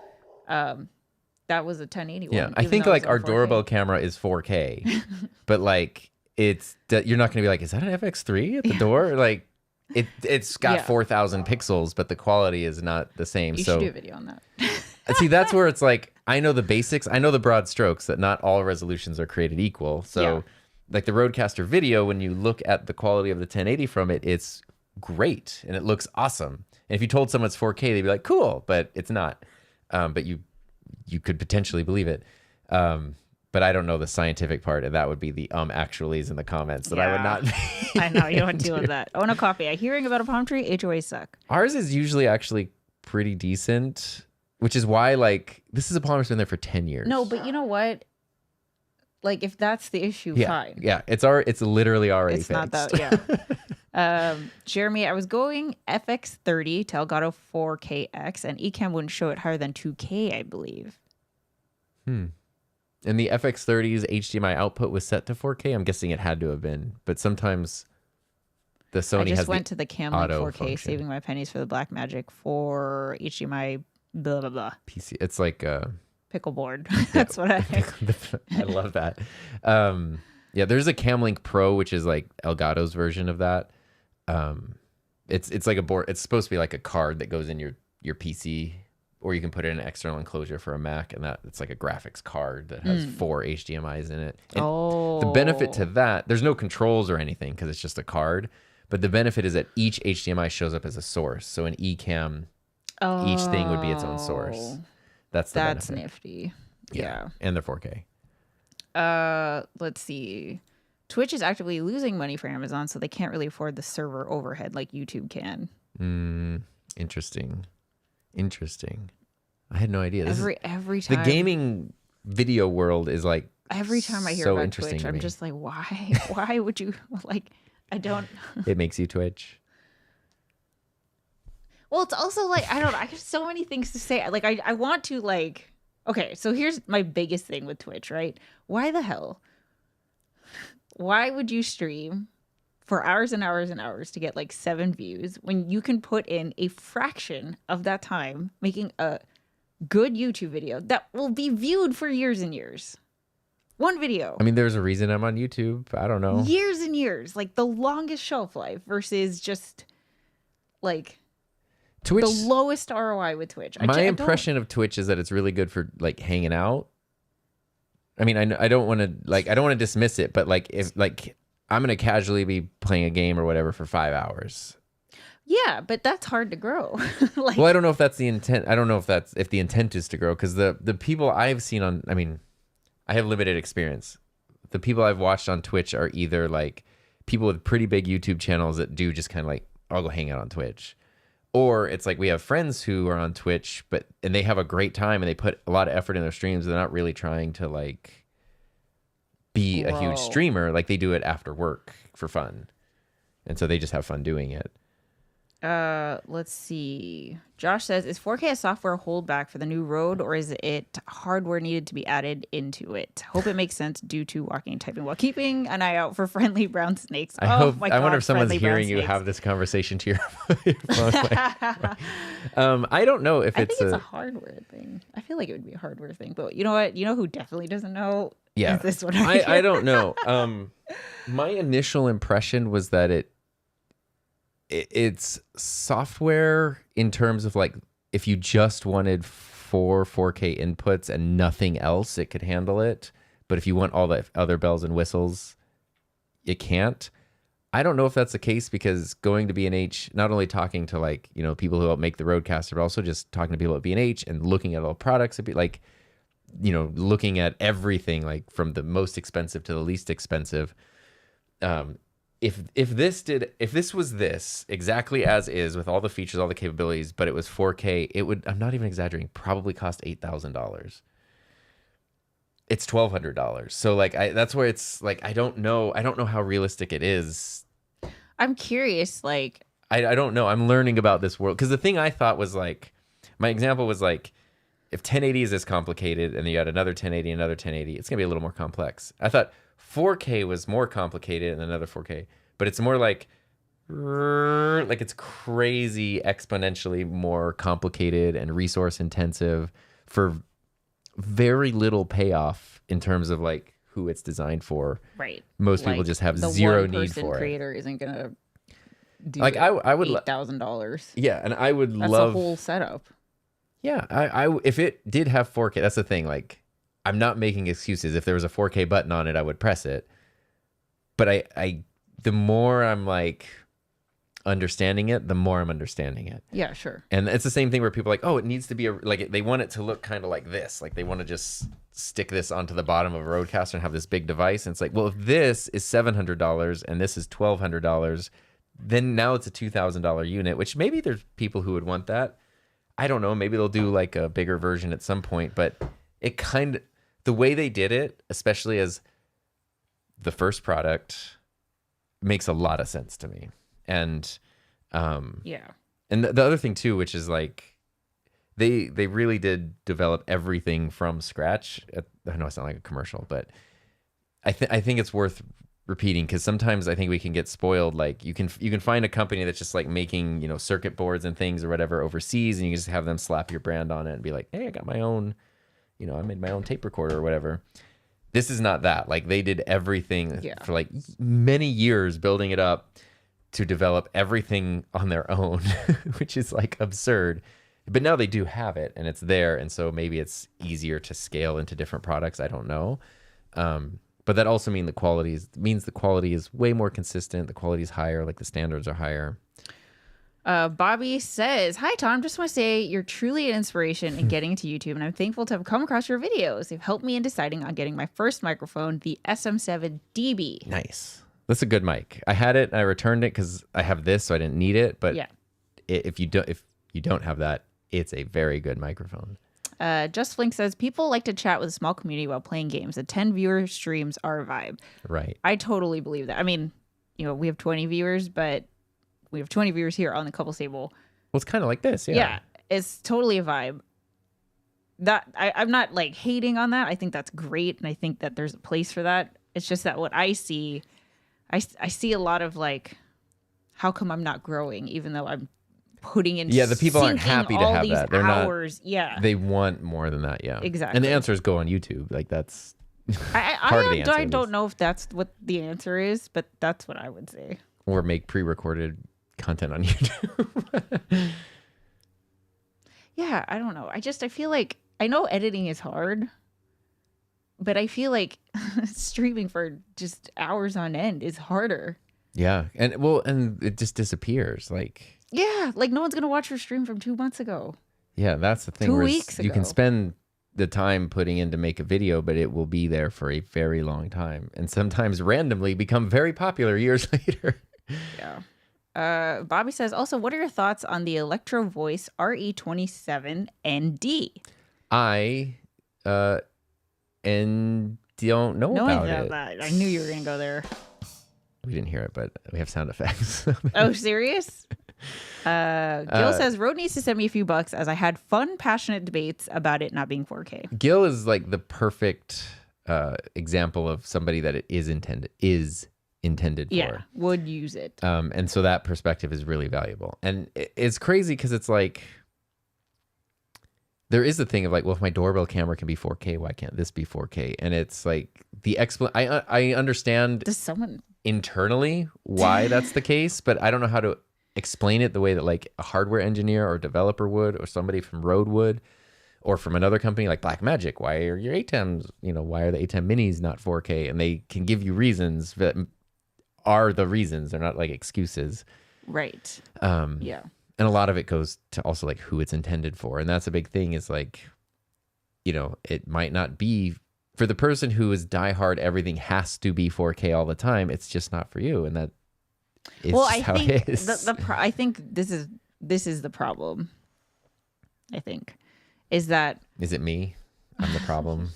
that was a 1080 Yeah, one. I think like our doorbell camera is 4K, but like you're not going to be like, is that an FX3 at the door? Like it's got 4,000 pixels, but the quality is not the same. You should do a video on that. See, that's where it's like, I know the basics. I know the broad strokes that not all resolutions are created equal. So like the Rodecaster video, when you look at the quality of the 1080 from it, it's great and it looks awesome. And if you told someone it's 4K, they'd be like, cool, but it's not. But you could potentially believe it. But I don't know the scientific part, and that would be the actuallys in the comments that I would not. I know you don't deal with that. Own a coffee. I'm hearing about a palm tree. HOAs suck. Ours is usually actually pretty decent, which is why like this is a palm that's been there for 10 years. No, but you know what? Like if that's the issue, fine. Yeah, it's literally already It's fixed. not that. Yeah. Jeremy, I was going FX30 to Elgato 4KX, and Ecamm wouldn't show it higher than 2K, I believe. And the FX30's HDMI output was set to 4K. I'm guessing it had to have been, but sometimes the Sony I just has went the to the Camlink 4K, function. saving my pennies for the Blackmagic for HDMI blah blah blah. PC. It's like Pickleboard. That's what I. I love that. Yeah, there's a Camlink Pro, which is like Elgato's version of that. It's like a board. It's supposed to be like a card that goes in your PC, or you can put it in an external enclosure for a Mac, and it's like a graphics card that has 4 HDMIs in it. And the benefit to that, there's no controls or anything because it's just a card. But the benefit is that each HDMI shows up as a source. So an Ecamm, each thing would be its own source. That's benefit. Nifty. Yeah. And they're 4K. Let's see. Twitch is actively losing money for Amazon, so they can't really afford the server overhead like YouTube can. Interesting. I had no idea. Every time the gaming video world is like every time I hear so about interesting Twitch, I'm just like, why? Why would you like? I don't. It makes you twitch. Well, it's also like I don't know. I have so many things to say. Like I want to like. Okay, so here's my biggest thing with Twitch, right? Why the hell? Why would you stream for hours and hours and hours to get like 7 views when you can put in a fraction of that time making a good YouTube video that will be viewed for years and years? One video. I mean, there's a reason I'm on YouTube. I don't know. Years and years. Like the longest shelf life versus just like Twitch, the lowest ROI with Twitch. My impression of Twitch is that it's really good for like hanging out. I mean, I don't want to dismiss it, but like if like I'm gonna casually be playing a game or whatever for 5 hours. Yeah, but that's hard to grow. Like, well, I don't know if that's the intent. I don't know if the intent is to grow, because the people I've seen on, I mean, I have limited experience. The people I've watched on Twitch are either like people with pretty big YouTube channels that do just kind of like, I'll go hang out on Twitch. Or it's like we have friends who are on Twitch, and they have a great time and they put a lot of effort in their streams. They're not really trying to like be a huge streamer. Like they do it after work for fun. And so they just have fun doing it. Let's see. Josh says, is 4K a software holdback for the new Rode, or is it hardware needed to be added into it? Hope it makes sense due to walking and typing while keeping an eye out for friendly brown snakes. I wonder if someone's hearing you have this conversation to your phone. I don't know if I think it's a hardware thing. I feel like it would be a hardware thing, but you know what? You know who definitely doesn't know? Yeah. Is this one I don't know. My initial impression was that it's software in terms of like if you just wanted 4K inputs and nothing else, it could handle it. But if you want all the other bells and whistles, it can't. I don't know if that's the case, because going to B&H, not only talking to like, you know, people who help make the Roadcaster, but also just talking to people at B&H and looking at all the products, it'd be like, you know, looking at everything like from the most expensive to the least expensive. If this was this exactly as is with all the features, all the capabilities, but it was 4K, it would, I'm not even exaggerating, probably cost $8,000. It's $1,200. So like that's where it's like I don't know how realistic it is. I'm curious, like I don't know. I'm learning about this world, because the thing I thought was like, my example was like, if 1080 is this complicated and you had another 1080, another 1080, it's gonna be a little more complex. I thought 4K was more complicated and another 4K, but it's more like it's crazy exponentially more complicated and resource intensive for very little payoff in terms of like who it's designed for. Right. Most people just have zero need for it. The creator isn't gonna do like I would $8,000. Yeah, and I would That's love a whole setup. Yeah, I if it did have 4K, that's the thing. Like, I'm not making excuses. If there was a 4K button on it, I would press it. but the more I'm like understanding it, the more I'm understanding it. Yeah, sure. And it's the same thing where people are like, oh, it needs to be like they want it to look kind of like this. Like they want to just stick this onto the bottom of a Rodecaster and have this big device. And it's like, well, if this is $700 and this is $1,200, then now it's a $2,000 unit, which maybe there's people who would want that. I don't know. Maybe they'll do like a bigger version at some point, but it kind of, the way they did it, especially as the first product, makes a lot of sense to me. And yeah. And the other thing too, which is like they really did develop everything from scratch. I know it's not like a commercial, but I think it's worth repeating, because sometimes I think we can get spoiled. Like you can find a company that's just like making, you know, circuit boards and things or whatever overseas, and you just have them slap your brand on it and be like, hey, I got my own, you know, I made my own tape recorder or whatever. This is not that. Like they did everything for like many years building it up to develop everything on their own, which is like absurd. But now they do have it and it's there. And so maybe it's easier to scale into different products. I don't know. But that also means the quality is way more consistent. The quality is higher, like the standards are higher. Bobby says, hi, Tom. Just want to say you're truly an inspiration in getting into YouTube, and I'm thankful to have come across your videos. They've helped me in deciding on getting my first microphone, the SM7DB. Nice. That's a good mic. I had it and I returned it because I have this, so I didn't need it. But if you don't have that, it's a very good microphone. Just Flink says, people like to chat with a small community while playing games. The 10 viewer streams are a vibe. Right. I totally believe that. I mean, you know, we have 20 viewers, but we have 20 viewers here on the couples table. Well, it's kind of like this. Yeah, it's totally a vibe. That I'm not like hating on that. I think that's great, and I think that there's a place for that. It's just that what I see, I see a lot of like, how come I'm not growing, even though I'm putting in. Yeah, the people aren't happy to have that. They're hours. Not. They want more than that. Yeah, exactly. And the answer is go on YouTube. Like that's part of the answer. I don't know if that's what the answer is, but that's what I would say. Or make pre-recorded content on YouTube. Yeah, I don't know. I feel like, I know editing is hard, but I feel like streaming for just hours on end is harder. Yeah. And it just disappears. Like, yeah, like no one's going to watch your stream from 2 months ago. Yeah, that's the thing. 2 weeks ago. You can spend the time putting in to make a video, but it will be there for a very long time. And sometimes randomly become very popular years later. Yeah. Bobby says, also, what are your thoughts on the Electro Voice RE27ND? I don't know about it. That. I knew you were going to go there. We didn't hear it, but we have sound effects. Oh, serious? Gil says, Rode needs to send me a few bucks as I had fun, passionate debates about it not being 4K. Gil is like the perfect example of somebody that it is intended for. Yeah, would use it. And so that perspective is really valuable. And it's crazy because it's like, there is the thing of like, well, if my doorbell camera can be 4K, why can't this be 4K? And it's like I understand internally why that's the case, but I don't know how to explain it the way that like a hardware engineer or developer would, or somebody from Rode would, or from another company like Blackmagic. Why are your ATEMs, why are the ATEM minis not 4K? And they can give you reasons that are the reasons. They're not like excuses. Right. Yeah. And a lot of it goes to also like who it's intended for. And that's a big thing is like, it might not be for the person who is diehard, everything has to be 4K all the time. It's just not for you. And that is how it is. I think this is the problem. I think is it me? I'm the problem.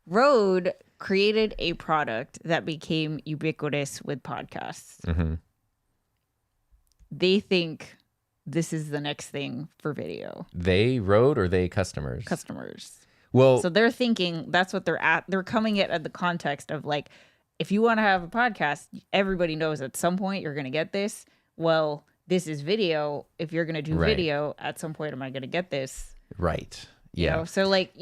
Rode created a product that became ubiquitous with podcasts. Mm-hmm. They think this is the next thing for video. They Rode or they customers? Customers. Well, so they're thinking that's what they're at. They're coming at the context of like, if you want to have a podcast, everybody knows at some point you're going to get this. Well, this is video. If you're going to do video, at some point am I going to get this? Right. Yeah. So like,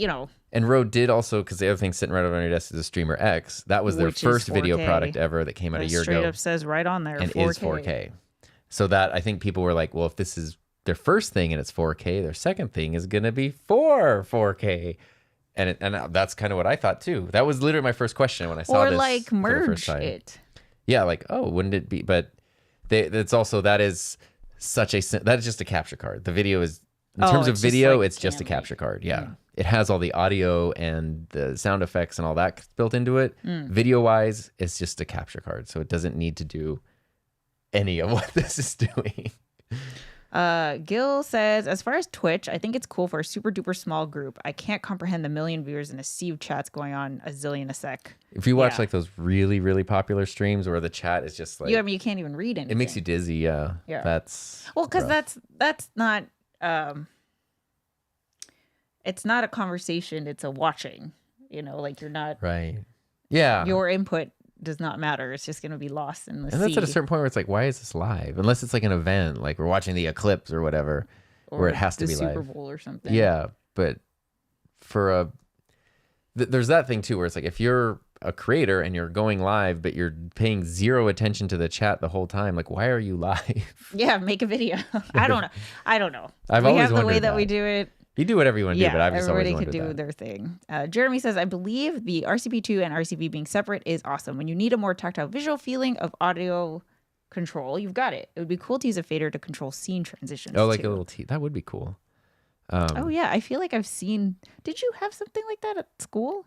And Rode did also, because the other thing sitting right over on your desk is a Streamer X. That was their first video product ever that came out a year ago. Straight up says right on there, and 4K. Is 4K. So that I think people were like, well, if this is their first thing and it's 4K, their second thing is going to be 4K. And that's kind of what I thought too. That was literally my first question when I saw this. Or like for the first merge time. it. Yeah, like, oh, wouldn't it be? But it's also that is just a capture card. The video is in terms of it's just video, like it's just a camera. capture card. Yeah. It has all the audio and the sound effects and all that built into it. Video wise, it's just a capture card. So it doesn't need to do any of what this is doing. Gil says, as far as Twitch, I think it's cool for a super duper small group. I can't comprehend the million viewers and a sea of chats going on a zillion a sec. If you watch like those really, really popular streams where the chat is just like, you can't even read anything. It makes you dizzy. Yeah. That's because that's not, it's not a conversation. It's a watching, like you're not right. Yeah. Your input does not matter. It's just going to be lost in the sea. And that's at a certain point where it's like, why is this live? Unless it's like an event, like we're watching the eclipse or whatever, where it has to be live. Super Bowl or something. Yeah, but for there's that thing too, where it's like if you're a creator and you're going live, but you're paying zero attention to the chat the whole time, like why are you live? Yeah, make a video. I don't know. I've we always have the way wondered that we do it. You do whatever you want to do, but I've just always everybody wondered could do that. their thing. Jeremy says, I believe the RCP2 and RCP being separate is awesome. When you need a more tactile visual feeling of audio control, you've got it. It would be cool to use a fader to control scene transitions. Oh, like too. a little that would be cool. Oh yeah, I feel like I've seen. Did you have something like that at school?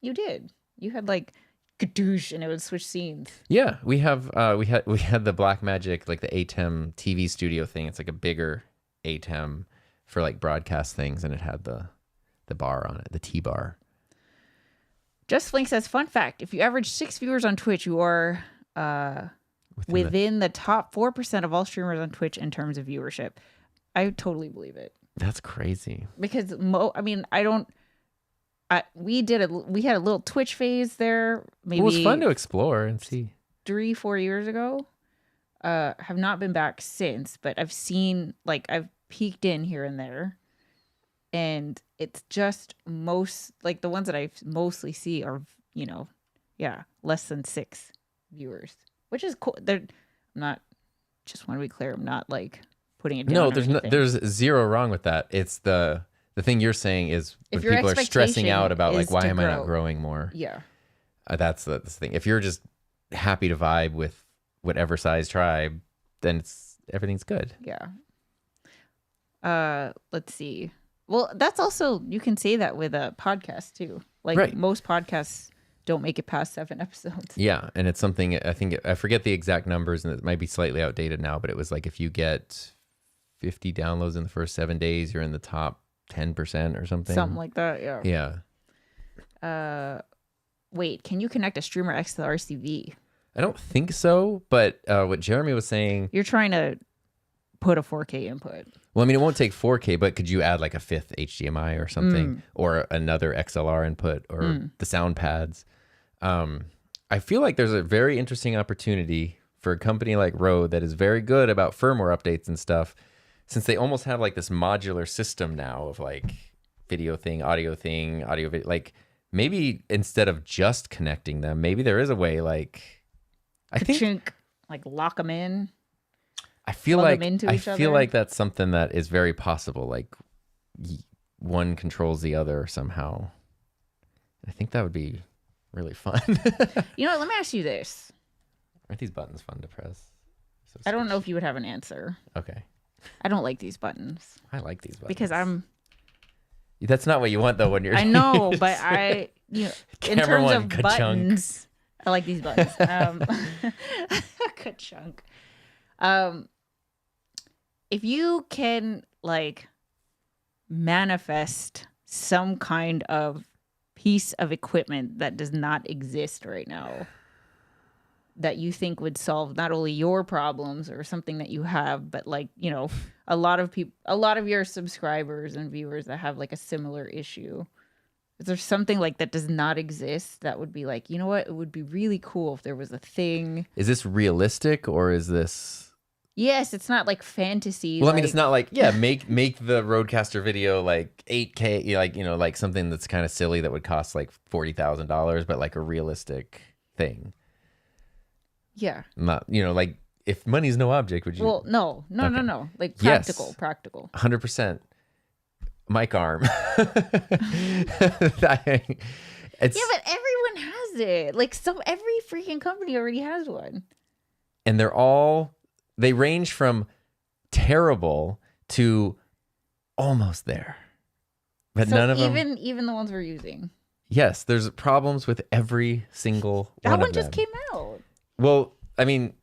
You did. You had like gadoosh, and it would switch scenes. Yeah, we had the Blackmagic, like the ATEM TV studio thing. It's like a bigger ATEM for like broadcast things, and it had the bar on it, the T-bar. Just Flink says, fun fact, if you average 6 viewers on Twitch, you are within the top 4% of all streamers on Twitch in terms of viewership. I totally believe it. That's crazy. Because we had a little Twitch phase there. Maybe it was fun to explore and see. 3-4 years ago. Have not been back since, but I've seen, like, I've peeked in here and there, and it's just the ones that I mostly see are less than 6 viewers, which is cool. I'm not, just want to be clear, I'm not like putting it down. No, there's zero wrong with that. It's the thing you're saying is when people are stressing out about like, why am I not growing more? Yeah, that's the thing. If you're just happy to vibe with whatever size tribe, then everything's good. Yeah. Let's see. Well, that's also, you can say that with a podcast too. Like most podcasts don't make it past 7 episodes. Yeah, and it's something, I forget the exact numbers, and it might be slightly outdated now, but it was like if you get 50 downloads in the first 7 days, you're in the top 10% or something. Something like that, yeah. Yeah. Wait, can you connect a Streamer X to the RCV? I don't think so, but what Jeremy was saying... You're trying to put a 4K input. Well, I mean, it won't take 4K, but could you add like a 5th HDMI or something, or another XLR input, or the sound pads? I feel like there's a very interesting opportunity for a company like Rode that is very good about firmware updates and stuff, since they almost have like this modular system now of like video thing, audio video. Like maybe instead of just connecting them, maybe there is a way like like lock them in. I feel like that's something that is very possible. Like one controls the other somehow. I think that would be really fun. You know what? Let me ask you this. Aren't these buttons fun to press? So I don't know if you would have an answer. Okay. I don't like these buttons. I like these buttons. Because That's not what you want though when you're... I know, but in terms of buttons, I like these buttons. Ka-chunk. If you can like manifest some kind of piece of equipment that does not exist right now, that you think would solve not only your problems or something that you have, but like, a lot of your subscribers and viewers that have like a similar issue. Is there something like that does not exist that would be like, you know what? It would be really cool if there was a thing. Is this realistic or is this... Yes, it's not like fantasy. Well, I mean, it's not like, make the Roadcaster video like 8K, like something that's kind of silly that would cost like $40,000, but like a realistic thing. Yeah. Not, like if money's no object, would you? Well, no. Like practical. 100%. Mic arm. Yeah, but everyone has has it. Like every freaking company already has one. And they range from terrible to almost there. But So none of them. Even the ones we're using. Yes, there's problems with every single That one one of just them. came out. Well, I mean,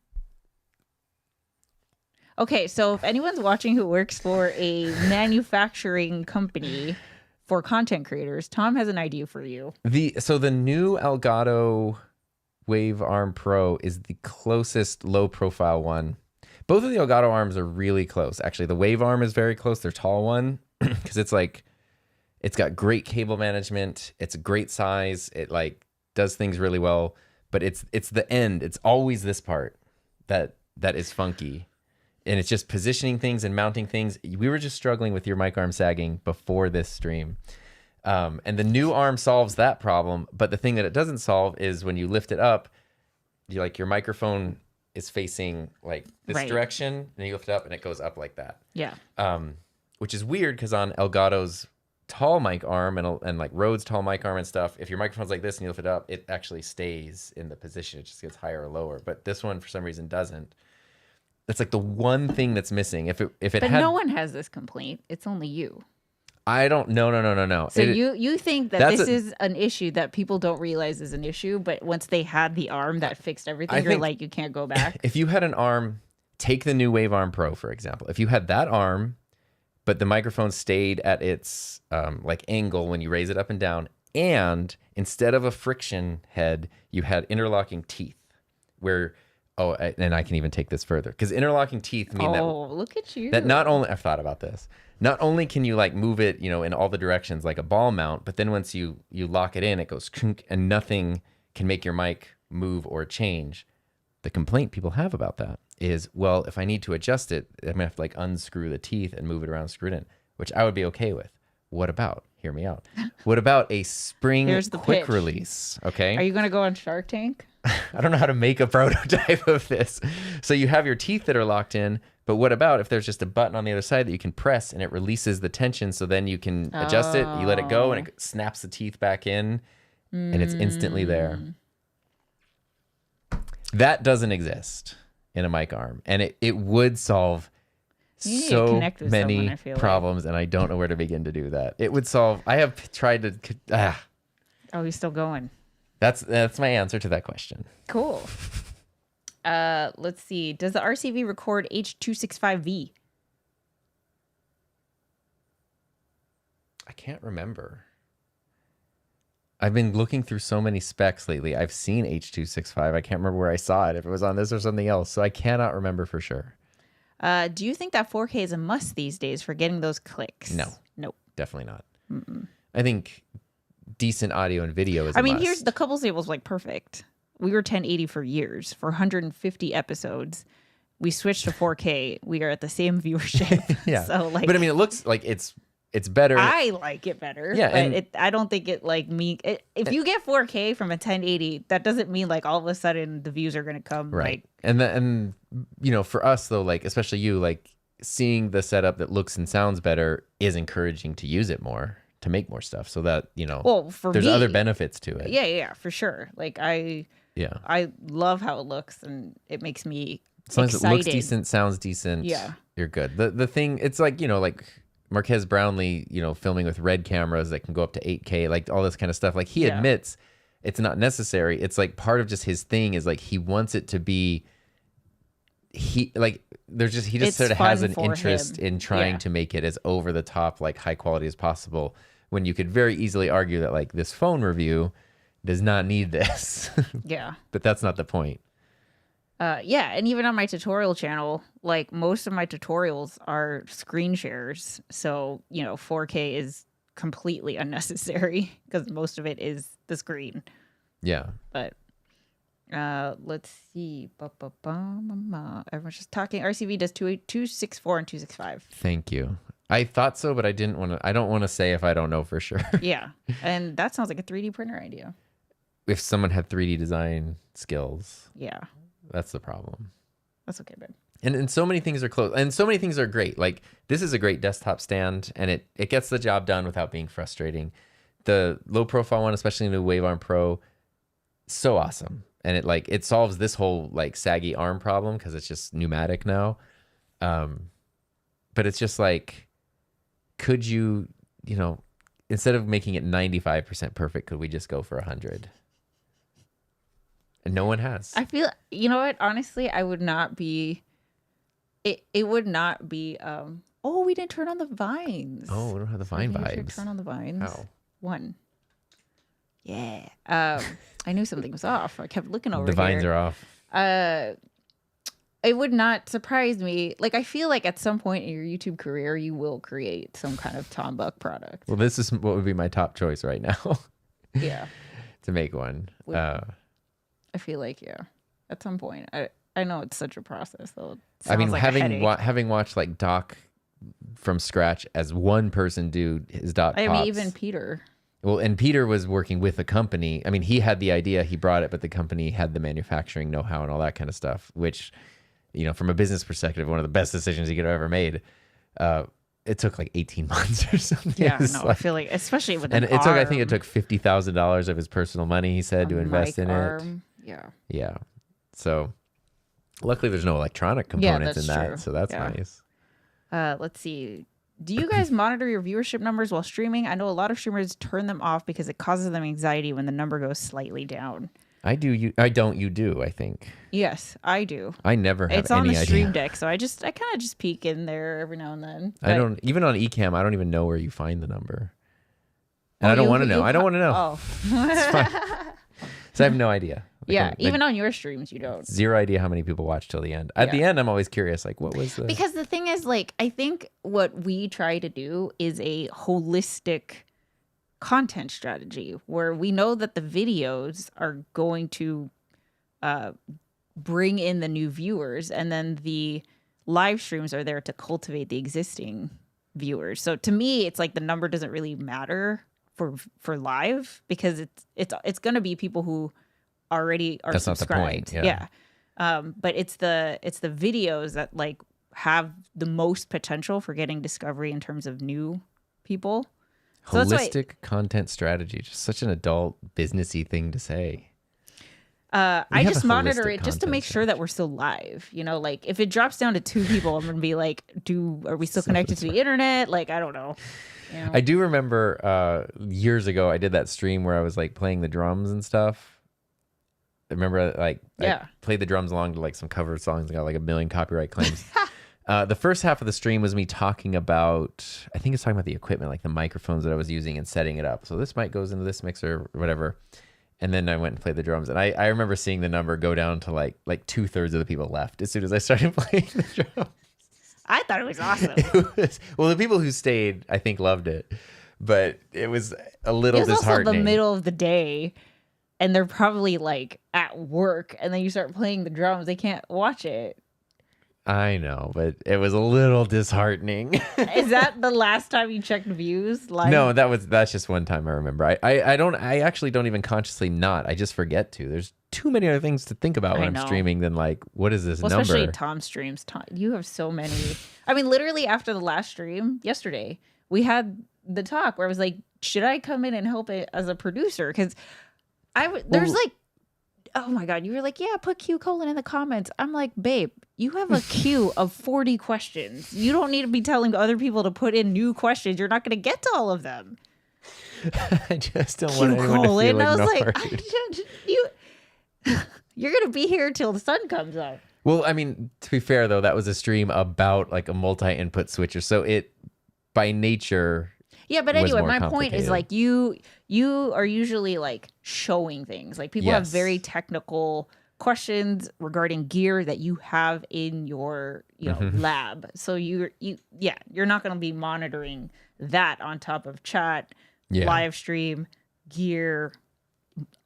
okay, so if anyone's watching who works for a manufacturing company for content creators, Tom has an idea for you. the new Elgato Wave Arm Pro is the closest low profile one. Both of the Elgato arms are really close. Actually, the Wave Arm is very close, their tall one, because it's got great cable management. It's a great size. It like does things really well, but it's the end. It's always this part that is funky. And it's just positioning things and mounting things. We were just struggling with your mic arm sagging before this stream. And the new arm solves that problem. But the thing that it doesn't solve is when you lift it up, your microphone is facing like this direction, and you lift it up and it goes up like that. Yeah. Which is weird because on Elgato's tall mic arm and like Rode's tall mic arm and stuff, if your microphone's like this and you lift it up, it actually stays in the position. It just gets higher or lower. But this one, for some reason, doesn't. That's like the one thing that's missing. But no one has this complaint. It's only you. I don't. No. So you think that this is an issue that people don't realize is an issue, but once they had the arm that fixed everything, you're like, you can't go back. If you had an arm, take the new Wave Arm Pro, for example. If you had that arm, but the microphone stayed at its like angle when you raise it up and down, and instead of a friction head, you had interlocking teeth where... Oh, and I can even take this further because interlocking teeth mean look at you. That not only I've thought about this. Not only can you like move it, in all the directions like a ball mount, but then once you lock it in, it goes and nothing can make your mic move or change. The complaint people have about that is, well, if I need to adjust it, I'm gonna have to like unscrew the teeth and move it around, screw it in, which I would be okay with. What about? Hear me out. What about a spring quick pitch. Release? Okay. Are you gonna go on Shark Tank? I don't know how to make a prototype of this. So you have your teeth that are locked in, but what about if there's just a button on the other side that you can press and it releases the tension, so then you can adjust it, you let it go, and it snaps the teeth back in, and it's instantly there. That doesn't exist in a mic arm, and it would solve so many problems, and I don't know where to begin to do that. It would solve... I have tried to... Oh, he's still going. That's my answer to that question. Cool. Let's see. Does the RCV record H.265V? I can't remember. I've been looking through so many specs lately. I've seen H.265. I can't remember where I saw it, if it was on this or something else. So I cannot remember for sure. Do you think that 4K is a must these days for getting those clicks? No. Nope. Definitely not. I think decent audio and video is a must. Here's the couples table's like perfect. We were 1080 for years. For 150 episodes, we switched to 4K. We are at the same viewership. Yeah. So like, but I mean, it looks like it's better. I like it better. Yeah. But I don't think it like me. If you get 4K from a 1080, that doesn't mean like all of a sudden the views are going to come. Right. And for us though, like, especially you, like seeing the setup that looks and sounds better is encouraging to use it more, to make more stuff, so that there's other benefits to it. Yeah, for sure. Like I love how it looks, and it makes me as long as it looks decent, sounds decent. Yeah, you're good. The thing, it's like like Marquez Brownlee, filming with red cameras that can go up to 8K, like all this kind of stuff. Like he admits it's not necessary. It's like part of just his thing is like he wants it to be. He just sort of has an interest in trying to make it as over the top, like high quality as possible, when you could very easily argue that like this phone review does not need this. Yeah. But that's not the point. And even on my tutorial channel, like most of my tutorials are screen shares. So, 4K is completely unnecessary because most of it is the screen. Yeah. But let's see. Everyone's just talking. RCV does 264 and 265. Thank you. I thought so, but I don't want to say if I don't know for sure. Yeah. And that sounds like a 3D printer idea. If someone had 3D design skills. Yeah. That's the problem. That's okay, babe. And so many things are close, and so many things are great. Like this is a great desktop stand, and it gets the job done without being frustrating. The low profile one, especially the Wave Arm Pro, so awesome. And it solves this whole like saggy arm problem because it's just pneumatic now. But it's just like, could you, instead of making it 95% perfect, could we just go for 100? And no one has. I feel, you know what? Honestly, I would not be. It would not be. Oh, we didn't turn on the vines. Oh, we don't have the vine We should vibes. turn on the vines. How? 1. Yeah. I knew something was off. I kept looking over The vines are off. It would not surprise me. Like, I feel like at some point in your YouTube career, you will create some kind of Tom Buck product. Well, this is what would be my top choice right now. Yeah. To make one. I feel like, yeah, at some point. I know it's such a process, though. I mean, like having watched like Doc from scratch as one person do his Doc I Pops. mean, even Peter. Well, and Peter was working with a company. I mean, he had the idea, he brought it, but the company had the manufacturing know-how and all that kind of stuff, which, from a business perspective, one of the best decisions he could have ever made. It took like 18 months or something. Yeah, no, I feel like, especially with I think it took $50,000 of his personal money, he said, to invest in it. Yeah. Yeah. So luckily there's no electronic components in that. True. So that's nice. Let's see. Do you guys monitor your viewership numbers while streaming? I know a lot of streamers turn them off because it causes them anxiety when the number goes slightly down. I do. I don't. You do, I think. Yes, I do. I never have it's on any the idea. stream deck, so I kind of just peek in there every now and then. I don't, even on Ecamm, I don't even know where you find the number. And I don't want to know. I don't want to know. Oh. It's fine. So I have no idea. Yeah, even on your streams, you don't. Zero idea how many people watch till the end. At the end, I'm always curious, like, what was the... Because the thing is, like, I think what we try to do is a holistic content strategy where we know that the videos are going to bring in the new viewers, and then the live streams are there to cultivate the existing viewers. So to me, it's like the number doesn't really matter for live, because it's going to be people who already are That's subscribed. not the point. Yeah. But it's the videos that like have the most potential for getting discovery in terms of new people. So Holistic content strategy, just such an adult businessy thing to say. I just monitor it just to make sure that we're still live. Like if it drops down to 2 people, I'm gonna be like, are we still connected to the internet? Like, I don't know. I do remember years ago I did that stream where I was like playing the drums and stuff. I remember I played the drums along to like some cover songs and got like 1 million copyright claims. The first half of the stream was me talking about, I think it's talking about the equipment, like the microphones that I was using and setting it up. So this mic goes into this mixer or whatever. And then I went and played the drums. And I remember seeing the number go down to like 2/3 of the people left as soon as I started playing the drums. I thought it was awesome. Well, the people who stayed, I think, loved it. But it was a little disheartening. It was also the middle of the day, and they're probably like at work, and then you start playing the drums. They can't watch it. I know, but it was a little disheartening. Is that the last time you checked views? No, that's just one time I remember. I actually don't even consciously not. I just forget to. There's too many other things to think about when I'm streaming than like, what is this number? Especially Tom streams. Tom, you have so many. I mean, literally after the last stream yesterday, we had the talk where I was like, should I come in and help it as a producer? Because there's like, oh my God, you were like, yeah, put Q colon in the comments. I'm like, babe, you have a queue of 40 questions. You don't need to be telling other people to put in new questions. You're not going to get to all of them. I just don't want anyone to feel ignored. I was like, you're going to be here till the sun comes up. Well, I mean, to be fair, though, that was a stream about like a multi-input switcher. So it, by nature... Yeah, but anyway, my point is like you are usually like showing things. Like people have very technical questions regarding gear that you have in your lab. So you're not going to be monitoring that on top of chat, live stream, gear,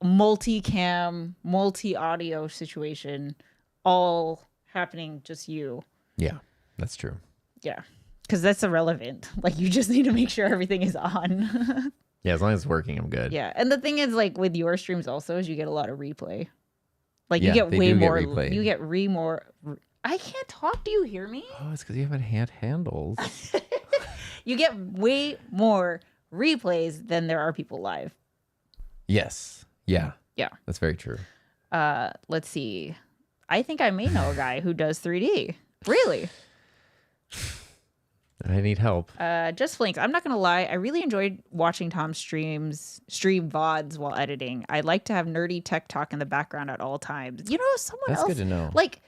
multi-cam, multi-audio situation, all happening just you. Yeah, that's true. Yeah. Because that's irrelevant. Like, you just need to make sure everything is on. Yeah, as long as it's working, I'm good. Yeah. And the thing is, like, with your streams also is you get a lot of replay. Like, you get way more. You get more. I can't talk. Do you hear me? Oh, it's because you haven't had handles. You get way more replays than there are people live. Yes. Yeah. Yeah. That's very true. Let's see. I think I may know a guy who does 3D. Really? I need help. Just Flinks. I'm not gonna lie. I really enjoyed watching Tom's stream VODs while editing. I like to have nerdy tech talk in the background at all times. You know, someone That's else. good to know. Like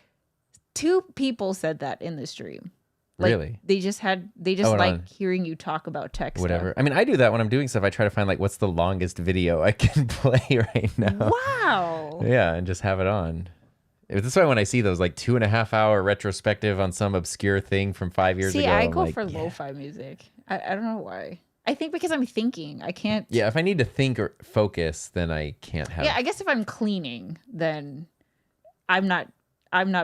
2 people said that in the stream. Like, really? They just like hearing you talk about tech Whatever. stuff. I mean, I do that when I'm doing stuff. I try to find like what's the longest video I can play right now. Wow. Yeah, and just have it on. That's why when I see those like 2.5-hour retrospective on some obscure thing from 5 years ago, I I'm go like, for lo-fi music. I don't know why. I think because I'm thinking. I can't. Yeah, if I need to think or focus, then I can't have. Yeah, I guess if I'm cleaning, then I'm not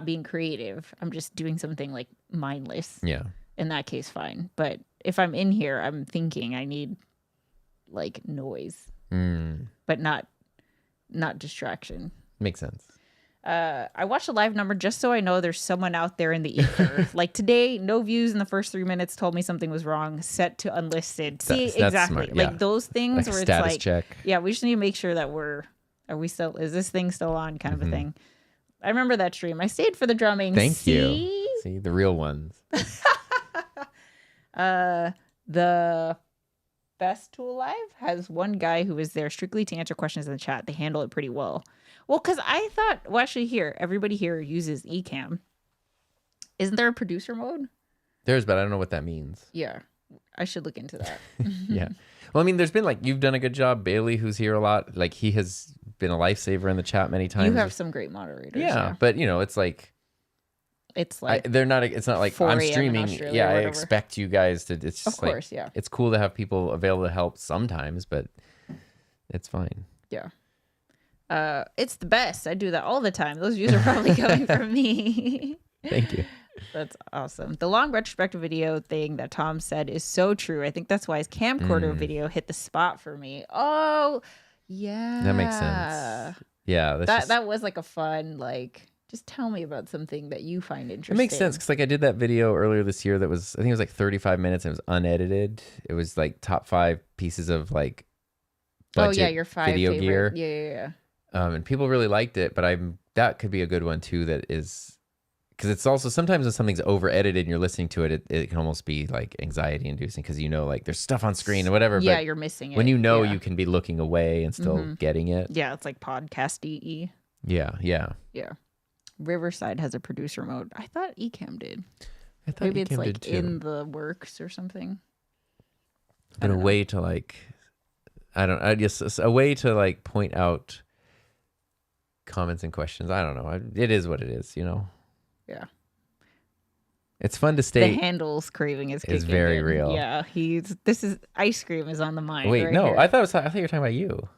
being creative. I'm just doing something like mindless. Yeah. In that case, fine. But if I'm in here, I'm thinking. I need like noise, but not distraction. Makes sense. I watched a live number just so I know there's someone out there in the ether. Like today, no views in the first 3 minutes told me something was wrong. Set to unlisted. See, That's exactly. smart, yeah. Like those things Like where status it's like, check. yeah, we just need to make sure that is this thing still on kind of a thing. I remember that stream. I stayed for the drumming. Thank you. See, the real ones. The Best Tool Live has one guy who is there strictly to answer questions in the chat. They handle it pretty well. Well, because I thought, actually here, everybody here uses Ecamm. Isn't there a producer mode? There's, but I don't know what that means. Yeah, I should look into that. Yeah. Well, I mean, there's been like, you've done a good job. Bailey, who's here a lot, like he has been a lifesaver in the chat many times. You have some great moderators. Yeah, but you know, it's like it's not like 4 I'm a.m. in streaming. Australia Yeah, or I whatever. expect you guys to. It's just Of course, like, yeah. It's cool to have people available to help sometimes, but it's fine. Yeah. It's the best. I do that all the time. Those views are probably coming from me. Thank you. That's awesome. The long retrospective video thing that Tom said is so true. I think that's why his camcorder video hit the spot for me. Oh, yeah. That makes sense. Yeah. That was like a fun, like, just tell me about something that you find interesting. It makes sense because like I did that video earlier this year that was, I think it was like 35 minutes and it was unedited. It was like top 5 pieces of like budget your 5 video favorite. gear. Yeah. And people really liked it, but that could be a good one too. That is, because it's also sometimes when something's over edited and you're listening to it, it can almost be like anxiety inducing because you know like there's stuff on screen or whatever. Yeah, but you're missing it. when you know you can be looking away and still getting it. Yeah, it's like podcast-y. Yeah. Yeah. Riverside has a producer mode. I thought Ecamm did. I thought Maybe Ecamm it's like did too. in the works or something. But a way to like, I guess a way to like point out comments and questions. I don't know. It is what it is, you know? Yeah. It's fun to stay. The handles craving is very in. real. Yeah. Ice cream is on the mind. Wait, right no, here. I thought you were talking about you.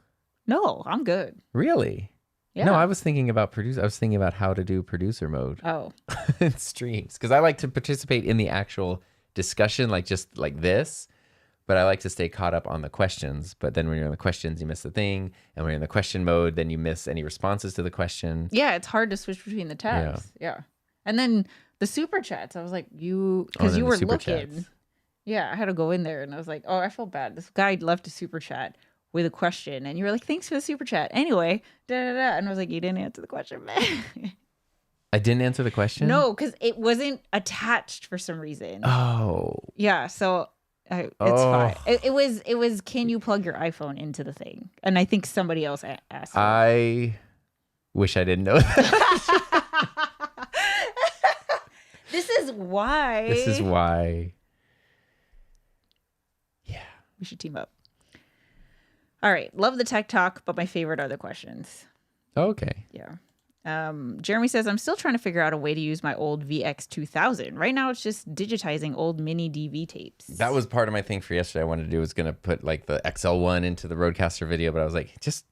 No, I'm good. Really? Yeah. No, I was thinking about I was thinking about how to do producer mode Oh. in streams because I like to participate in the actual discussion, like just like this. But I like to stay caught up on the questions. But then when you're in the questions, you miss the thing. And when you're in the question mode, then you miss any responses to the question. Yeah, it's hard to switch between the tabs. Yeah. And then the super chats, I was like, because you were looking. Chats. Yeah, I had to go in there and I was like, oh, I felt bad. This guy left a super chat with a question. And you were like, thanks for the super chat. Anyway, da-da-da. And I was like, you didn't answer the question, man. I didn't answer the question? No, because it wasn't attached for some reason. Oh. Yeah, so it's fine. It was. Can you plug your iPhone into the thing? And I think somebody else asked. I wish I didn't know that. This is why. Yeah. We should team up. All right. Love the tech talk, but my favorite are the questions. Okay. Yeah. Jeremy says, I'm still trying to figure out a way to use my old VX2000. Right now, it's just digitizing old mini DV tapes. That was part of my thing for yesterday. I wanted to do was going to put like the XL1 into the Rodecaster video, but I was like, just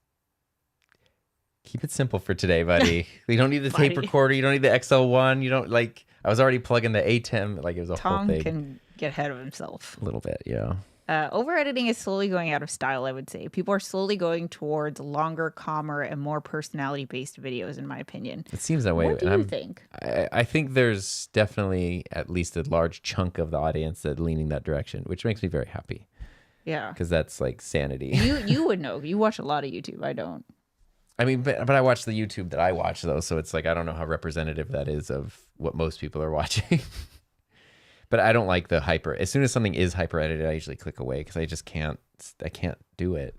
keep it simple for today, buddy. You don't need the tape recorder. You don't need the XL1. You don't like, I was already plugging the ATEM. Like it was a whole thing. Tom can get ahead of himself. A little bit, yeah. Over editing is slowly going out of style, I would say. People are slowly going towards longer, calmer, and more personality-based videos, in my opinion. It seems that way. What do you think? I think there's definitely at least a large chunk of the audience that leaning that direction, which makes me very happy. Yeah. Because that's like sanity. You would know. You watch a lot of YouTube. I don't. I mean, but I watch the YouTube that I watch though, so it's like I don't know how representative that is of what most people are watching. But I don't like the hyper. As soon as something is hyper edited, I usually click away because I just can't. I can't do it.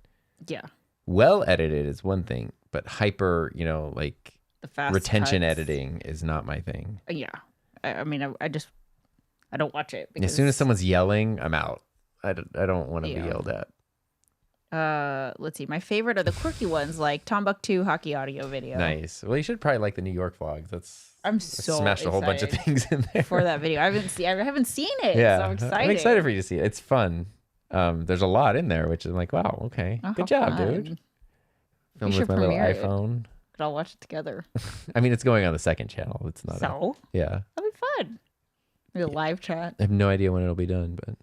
Yeah. Well edited is one thing, but hyper, like The fast retention cuts. editing is not my thing. Yeah. I mean, I don't watch it. Because, As soon as someone's yelling, I'm out. I don't want to be yelled at. Let's see. My favorite are the quirky ones like Tombuktu hockey audio video. Nice. Well, you should probably like the New York vlogs. I'm so smashed a whole bunch of things in there for that video. I haven't seen it. Yeah, So I'm excited. I'm excited for you to see it. It's fun. There's a lot in there, which is like, wow, okay, good job, dude. Filmed with my little iPhone. Could all watch it together. I mean, it's going on the second channel. It's not. So yeah, that'll be fun. Maybe a live chat. I have no idea when it'll be done, but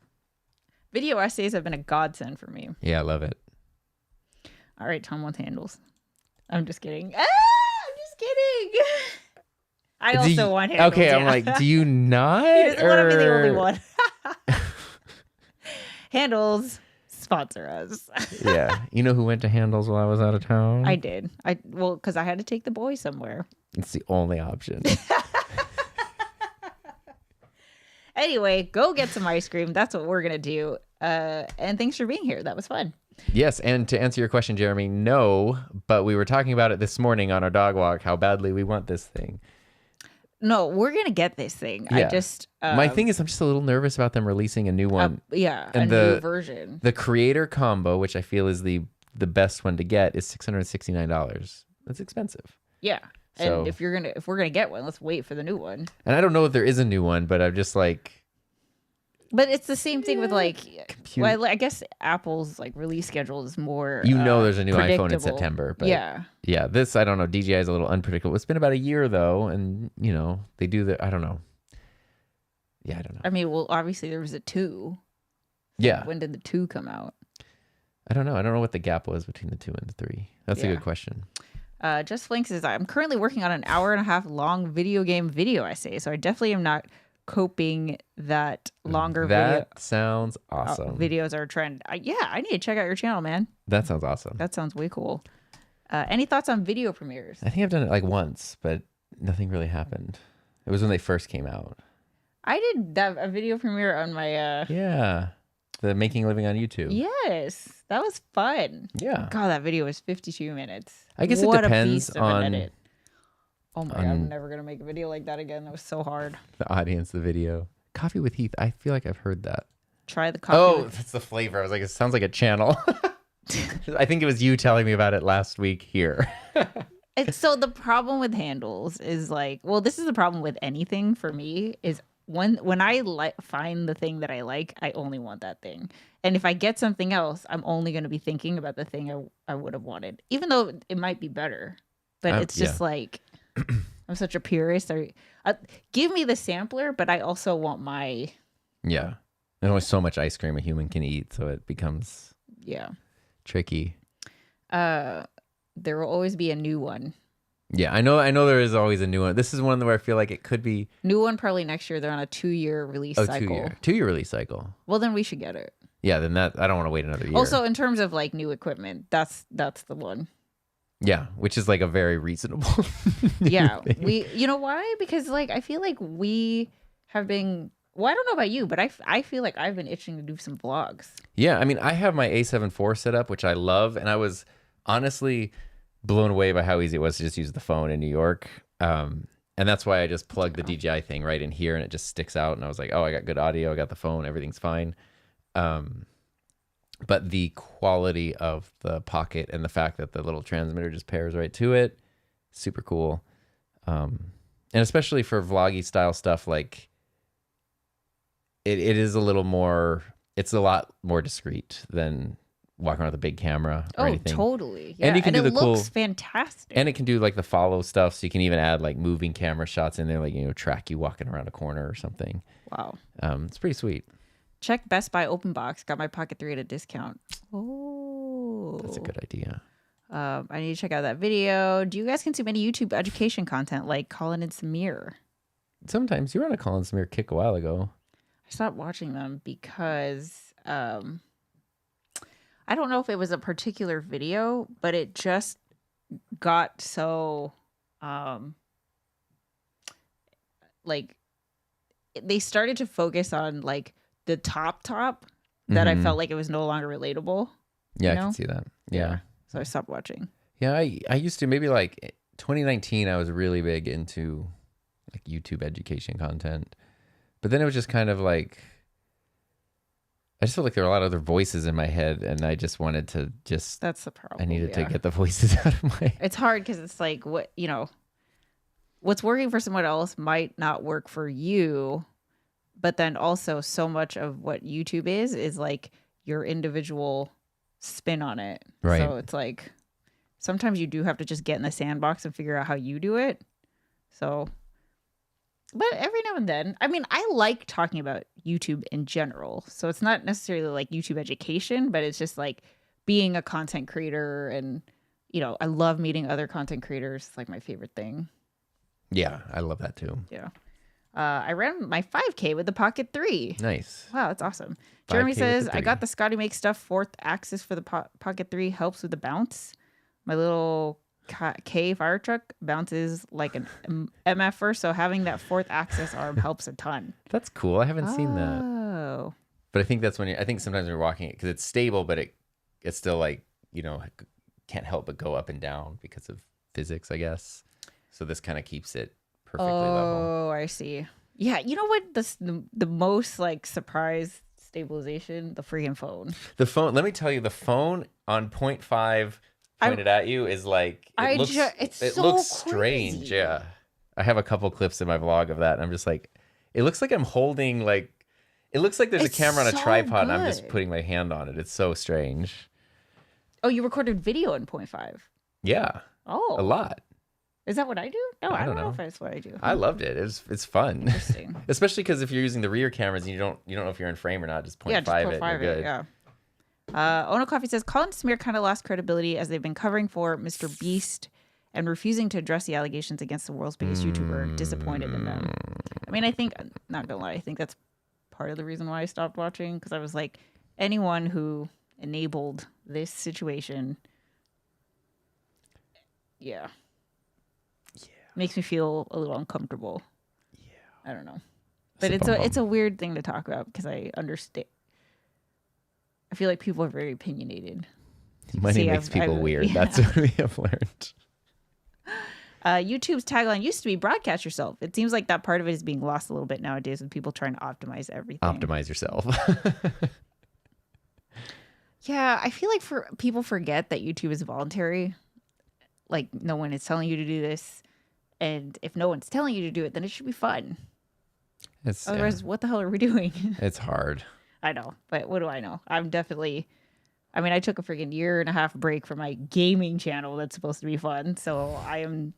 video essays have been a godsend for me. Yeah, I love it. All right, Tom wants handles. I'm just kidding. I'm just kidding. I also want handles. Okay, yeah. I'm like, do you not? He doesn't want to be the only one. Handles, sponsor us. Yeah. You know who went to Handles while I was out of town? I did. Because I had to take the boy somewhere. It's the only option. Anyway, go get some ice cream. That's what we're going to do. And thanks for being here. That was fun. Yes, and to answer your question, Jeremy, no, but we were talking about it this morning on our dog walk, how badly we want this thing. No, we're going to get this thing. Yeah. I just... my thing is I'm just a little nervous about them releasing a new one. And new version. The creator combo, which I feel is the best one to get, is $669. That's expensive. Yeah. So, and if we're gonna get one, let's wait for the new one. And I don't know if there is a new one, but I'm just like... But it's the same thing with like, well, I guess Apple's like release schedule is more. There's a new iPhone in September, but yeah, this I don't know. DJI is a little unpredictable. It's been about a year though, and they do I don't know. Yeah, I don't know. I mean, well, obviously there was a 2. Yeah. When did the 2 come out? I don't know. I don't know what the gap was between the 2 and the 3. That's a good question. Just Flink says I'm currently working on an hour-and-a-half long video game video essay, so I definitely am not coping that longer That sounds awesome. Videos are a trend. I need to check out your channel, man. That sounds awesome. That sounds way cool. Any thoughts on video premieres? I think I've done it like once, but nothing really happened. It was when they first came out. I did a video premiere on my the Making a Living on YouTube. Yes, that was fun. Yeah. God, that video was 52 minutes. I guess what it depends a beast of on an edit. Oh my God, I'm never going to make a video like that again. That was so hard. The audience, the video. Coffee with Heath. I feel like I've heard that. Try the coffee. Oh, that's the flavor. I was like, it sounds like a channel. I think it was you telling me about it last week here. So the problem with handles is like, well, this is the problem with anything for me is when I find the thing that I like, I only want that thing. And if I get something else, I'm only going to be thinking about the thing I would have wanted, even though it might be better. But it's just like, I'm such a purist. Give me the sampler, but I also want my... Yeah. There's only so much ice cream a human can eat, so it becomes tricky. There will always be a new one. Yeah, I know there is always a new one. This is one where I feel like it could be... New one probably next year. They're on a 2-year release cycle. 2-year release cycle. Well, then we should get it. Yeah, then I don't want to wait another year. Also, in terms of like new equipment, that's the one. Yeah, which is like a very reasonable. Yeah, you know why? Because like I feel like we have been. Well, I don't know about you, but I feel like I've been itching to do some vlogs. Yeah, I mean, I have my A7 IV set up, which I love, and I was honestly blown away by how easy it was to just use the phone in New York. And that's why I just plugged the DJI thing right in here, and it just sticks out. And I was like, oh, I got good audio, I got the phone, everything's fine. But the quality of the Pocket and the fact that the little transmitter just pairs right to it, super cool. And especially for vloggy style stuff, like it is a little more, it's a lot more discreet than walking around with a big camera or anything. Totally. Yeah. And you can do the cool, looks fantastic. And it can do like the follow stuff. So you can even add like moving camera shots in there, like, track you walking around a corner or something. Wow. It's pretty sweet. Check Best Buy Open Box. Got my Pocket 3 at a discount. Oh. That's a good idea. I need to check out that video. Do you guys consume any YouTube education content like Colin and Samir? Sometimes. You were on a Colin Samir kick a while ago. I stopped watching them because I don't know if it was a particular video, but it just got so like they started to focus on like the top that I felt like it was no longer relatable. Yeah, you I know? can see that. Yeah. So I stopped watching. Yeah, I used to, maybe like 2019, I was really big into like YouTube education content. But then it was just kind of like, I just felt like there were a lot of other voices in my head, and I just wanted to just, That's the problem. I needed to get the voices out of my It's hard because it's like, what, you know, what's working for someone else might not work for you. But then also so much of what YouTube is like your individual spin on it. Right. So it's like, sometimes you do have to just get in the sandbox and figure out how you do it. So, but every now and then, I mean, I like talking about YouTube in general. So it's not necessarily like YouTube education, but it's just like being a content creator. And, you know, I love meeting other content creators. It's like my favorite thing. Yeah, I love that too. Yeah. I ran my 5K with the Pocket 3. Nice. Wow, that's awesome. Jeremy 5K with says, the I 3. got the Scotty Make Stuff 4th axis for the Pocket 3. Helps with the bounce. My little K fire truck bounces like an MFer, so having that 4th axis arm helps a ton. That's cool. I haven't seen that. Oh. But I think that's when I think sometimes when you're walking it, because it's stable, but it's still like, you know, can't help but go up and down because of physics, I guess. So this kind of keeps it perfectly level. Oh, I see. Yeah, you know what? The most like surprise stabilization, the freaking phone. The phone, let me tell you, the phone on 0.5 pointed at you is like, it looks strange. Crazy. Yeah. I have a couple clips in my vlog of that. And I'm just like, it looks like I'm holding like, it looks like there's a camera on a so tripod and I'm just good. putting my hand on it. It's so strange. Oh, you recorded video in 0.5. Yeah. Oh. A lot. Is that what I do? No, I don't know know. if that's what I do. I loved it. It's fun. Interesting. Especially because if you're using the rear cameras and you don't know if you're in frame or not, just 0.5 Yeah, just it. 0.5 You're good. it, yeah. Ono Coffee says, Colin Smear kind of lost credibility as they've been covering for Mr. Beast and refusing to address the allegations against the world's biggest YouTuber. Disappointed in them. I mean, I think, not gonna lie, I think that's part of the reason why I stopped watching, because I was like, anyone who enabled this situation, yeah, makes me feel a little uncomfortable. Yeah. I don't know. But it's a weird thing to talk about because I understand. I feel like people are very opinionated. Money makes people weird. Yeah. That's what we have learned. YouTube's tagline used to be broadcast yourself. It seems like that part of it is being lost a little bit nowadays with people trying to optimize everything. Optimize yourself. Yeah, I feel like people forget that YouTube is voluntary. Like, no one is telling you to do this. And if no one's telling you to do it, then it should be fun. Otherwise, what the hell are we doing? It's hard. I know, but what do I know? I took a freaking 1.5 year break from my gaming channel that's supposed to be fun. So I am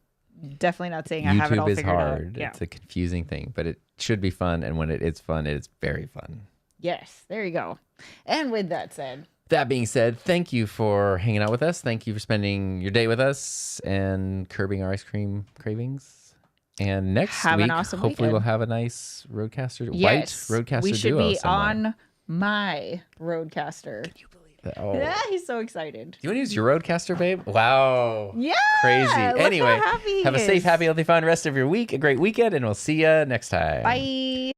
definitely not saying I have it all figured out. YouTube is hard. Yeah. It's a confusing thing, but it should be fun. And when it is fun, it is very fun. Yes, there you go. And with that said, that being said, thank you for hanging out with us. Thank you for spending your day with us and curbing our ice cream cravings. And next have week, an awesome hopefully weekend. we'll have a nice Roadcaster, yes, white Roadcaster we should duo be somewhere. on my Roadcaster. Can you believe that? Oh. Yeah, he's so excited. Do you want to use your Roadcaster, babe? Wow. Yeah. Crazy. Look how Anyway, happy he have a is. safe, happy, healthy, fun rest of your week. A great weekend, and we'll see you next time. Bye.